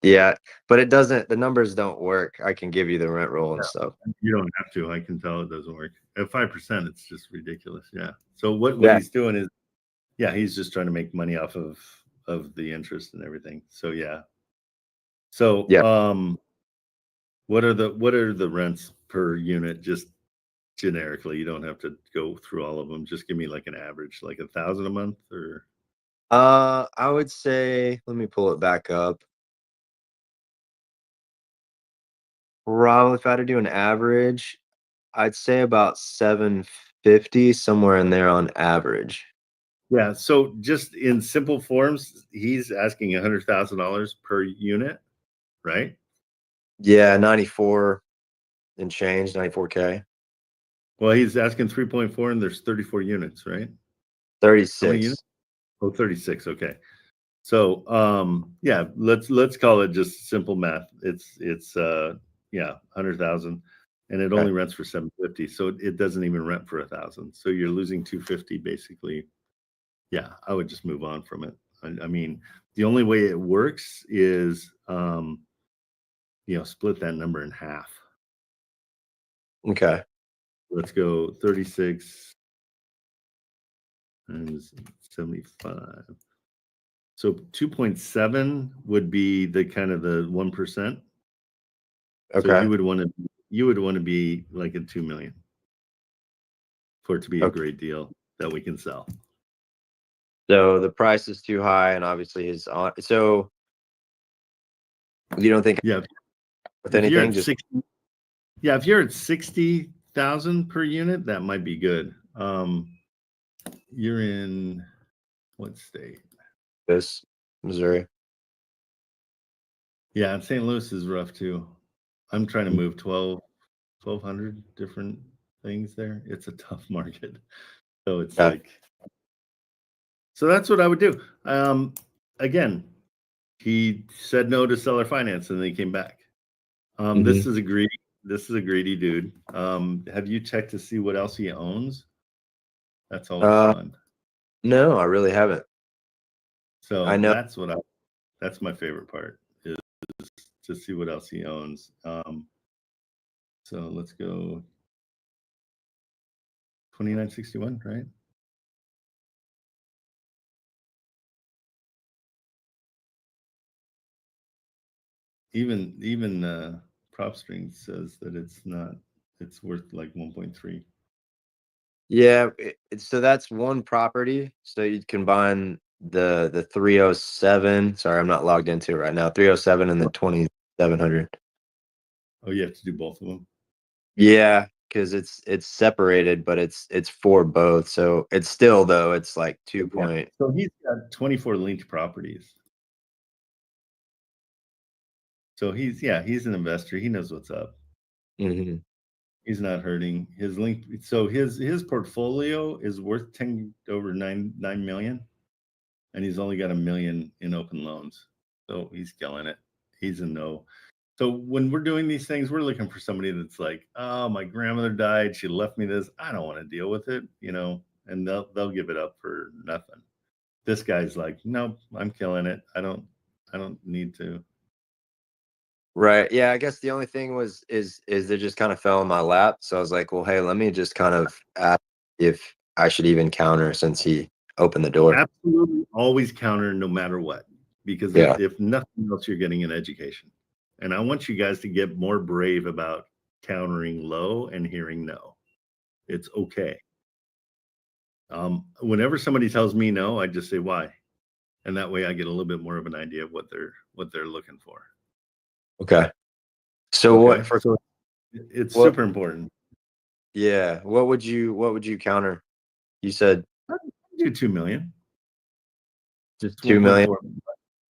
Yeah, but the numbers don't work. I can give you the rent roll and stuff. You don't have to. I can tell it doesn't work. At 5%, it's just ridiculous. Yeah. So what he's doing is, he's just trying to make money off of the interest and everything. So yeah. So what are the rents per unit, just generically? You don't have to go through all of them. Just give me like an average, like $1,000 a month, or I would say, let me pull it back up. Probably if I had to do an average, I'd say about 750, somewhere in there on average. Yeah. So just in simple forms, he's asking $100,000 per unit, right? Yeah, 94 and change, 94K. Well, he's asking 3.4 and there's 34 units, right? How many 36. units? Oh, 36. Okay. So, yeah, let's call it just simple math. It's yeah, 100,000 and it only rents for 750. So it doesn't even rent for 1,000. So you're losing 250 basically. Yeah, I would just move on from it. I mean, the only way it works is, split that number in half. Okay. Let's go 36 times 75. So 2.7 would be the kind of the 1%. So Okay. you would want to be like at 2 million for it to be a great deal that we can sell. So the price is too high, and obviously his on. So you don't think Yeah. with If you're anything, at just 60, yeah, if you're at 60,000 per unit, that might be good. You're in what state? this Missouri. Yeah, and St. Louis is rough too. I'm trying to move 1,200 different things there. It's a tough market. So it's like, so that's what I would do. Again, he said no to seller finance and then he came back. This is a greedy dude. Have you checked to see what else he owns? That's always fun. No, I really haven't. So I know. that's my favorite part is to see what else he owns. So let's go 2961, right? Even PropStream says that it's worth like 1.3. Yeah, so that's one property. So you'd combine the 307. Sorry, I'm not logged into it right now. 307 and the 2700. Oh, you have to do both of them. Yeah, because it's separated, but it's for both. So it's still though it's like 2 point. So he's got 24 linked properties. So he's an investor. He knows what's up. Mm-hmm. He's not hurting his link. So his portfolio is worth 10 over 9 million, and he's only got $1 million in open loans. So he's killing it. He's a no. So when we're doing these things, we're looking for somebody that's like, oh, my grandmother died. She left me this. I don't want to deal with it, and they'll give it up for nothing. This guy's like, nope, I'm killing it. I don't need to. Right. Yeah, I guess the only thing was is they just kind of fell in my lap. So I was like, well, hey, let me just kind of ask if I should even counter since he opened the door. Absolutely always counter no matter what. Because if nothing else, you're getting an education. And I want you guys to get more brave about countering low and hearing no. It's okay. Whenever somebody tells me no, I just say why. And that way I get a little bit more of an idea of what they're looking for. Okay. So it's super important. Yeah. What would you counter? You said I'd do 2 million. Just 2 million.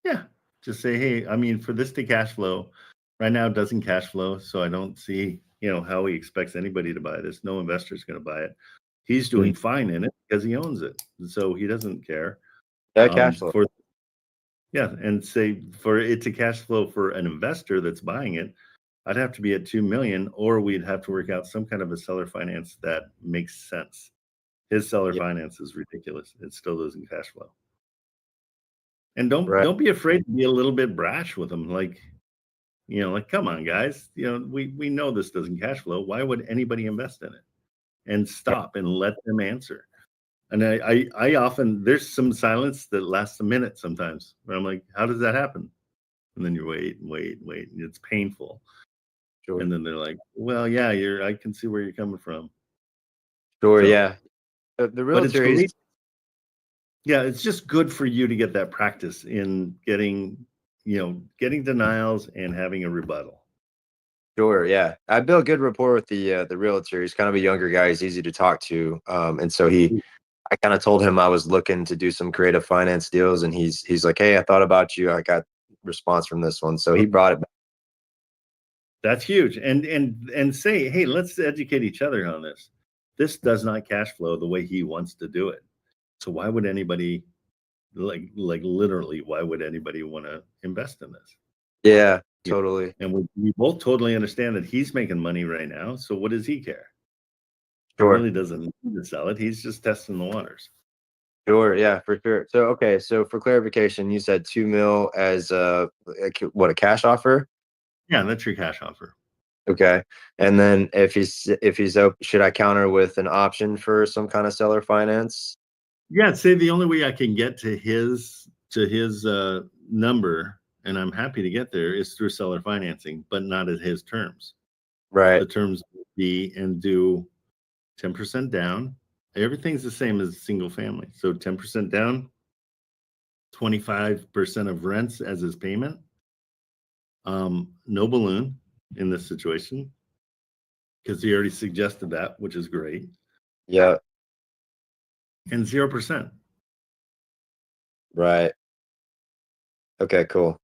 Yeah. Just say, hey, I mean, for this to cash flow, right now it doesn't cash flow. So I don't see, how he expects anybody to buy this. No investor is going to buy it. He's doing fine in it because he owns it. So he doesn't care. Cash flow. And say for it to cash flow for an investor that's buying it, I'd have to be at 2 million, or we'd have to work out some kind of a seller finance that makes sense. His seller finance is ridiculous. It still doesn't cash flow. And don't be afraid to be a little bit brash with them. Like, come on, guys. We know this doesn't cash flow. Why would anybody invest in it? And stop and let them answer. And I often, there's some silence that lasts a minute sometimes where I'm like, how does that happen? And then you wait and wait and wait, and it's painful. Sure. And then they're like, well, yeah, I can see where you're coming from. Sure, yeah. The realtor is, yeah, it's just good for you to get that practice in getting denials and having a rebuttal. Sure, yeah. I built good rapport with the realtor. He's kind of a younger guy. He's easy to talk to. And so he I kind of told him I was looking to do some creative finance deals, and he's like, "Hey, I thought about you. I got response from this one," so he brought it back. That's huge. And say, hey, let's educate each other on this. This does not cash flow the way he wants to do it. So why would anybody like literally, why would anybody want to invest in this? Yeah, totally. And we both totally understand that he's making money right now. So what does he care? Sure. He really doesn't need to sell it. He's just testing the waters. Sure, yeah, for sure. So okay, so for clarification, you said 2 mil as a cash offer? Yeah, that's your cash offer. Okay. And then if he's open, should I counter with an option for some kind of seller finance? Yeah, I'd say the only way I can get to his number, and I'm happy to get there, is through seller financing, but not at his terms. Right. The terms would be and do 10% down. Everything's the same as a single family. So 10% down, 25% of rents as his payment. No balloon in this situation because he already suggested that, which is great. Yeah. And 0%. Right. Okay, cool.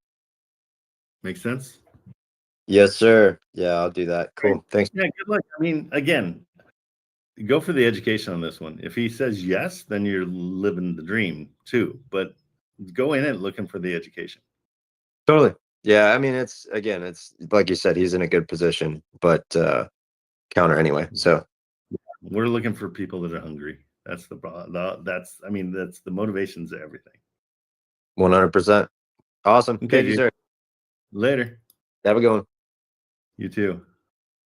Make sense? Yes, sir. Yeah, I'll do that. Cool. Great. Thanks. Yeah, good luck. I mean, again, go for the education on this one. If he says yes, then you're living the dream too. But go in it looking for the education. Totally. Yeah, I mean, it's like you said, he's in a good position, but counter anyway. So we're looking for people that are hungry. That's the problem. That's the motivations of everything. 100%. Awesome. Okay, Thank you, sir. Later. Have a good one. You too.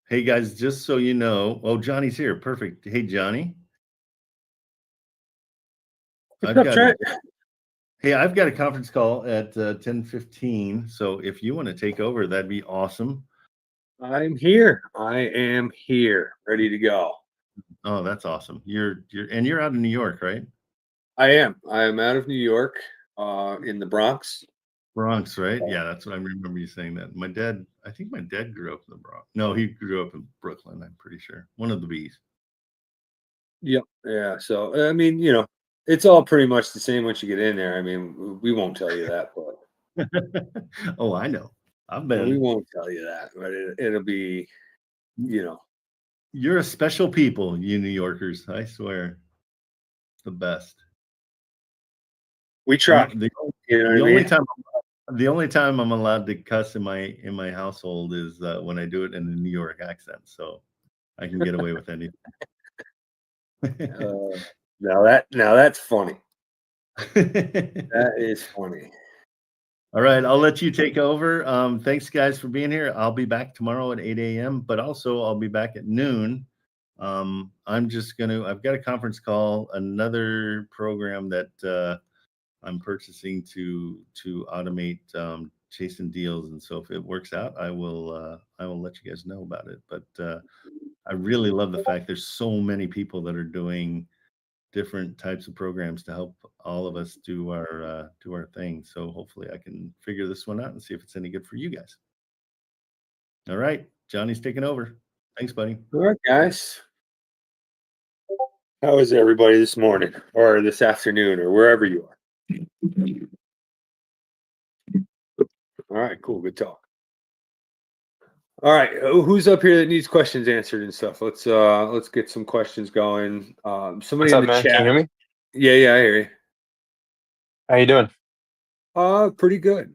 Hey guys, just so you know, oh, Johnny's here. Perfect. Hey, Johnny. What's up, Trent? I've got a conference call at 10:15. So if you want to take over, that'd be awesome. I'm here. I am here, ready to go. Oh, that's awesome. You're out in New York, right? I am. I am out of New York, in the Bronx. Bronx, right? Yeah, that's what I remember you saying that. I think my dad grew up in the Bronx. No, he grew up in Brooklyn, I'm pretty sure. One of the B's. Yep. Yeah. So, I mean, it's all pretty much the same once you get in there. I mean, we won't tell you that, but. Oh, I know. We won't tell you that, but it'll be, You're a special people, you New Yorkers. I swear. The best. We try. The only time I'm allowed to cuss in my household is when I do it in a New York accent. So I can get away with anything. Now that's funny. That is funny. All right, I'll let you take over. Thanks, guys, for being here. I'll be back tomorrow at 8 a.m., but also I'll be back at noon. I've got a conference call, another program that I'm purchasing to automate chasing deals, and so if it works out, I will let you guys know about it. But I really love the fact there's so many people that are doing different types of programs to help all of us do our thing. So hopefully I can figure this one out and see if it's any good for you guys. All right, Johnny's taking over. Thanks, buddy. All right, guys. How is everybody this morning or this afternoon or wherever you are? All right, cool. Good talk. All right, who's up here that needs questions answered and stuff? Let's get some questions going. Somebody in the chat. Can you hear me? Yeah, I hear you. How you doing? Pretty good.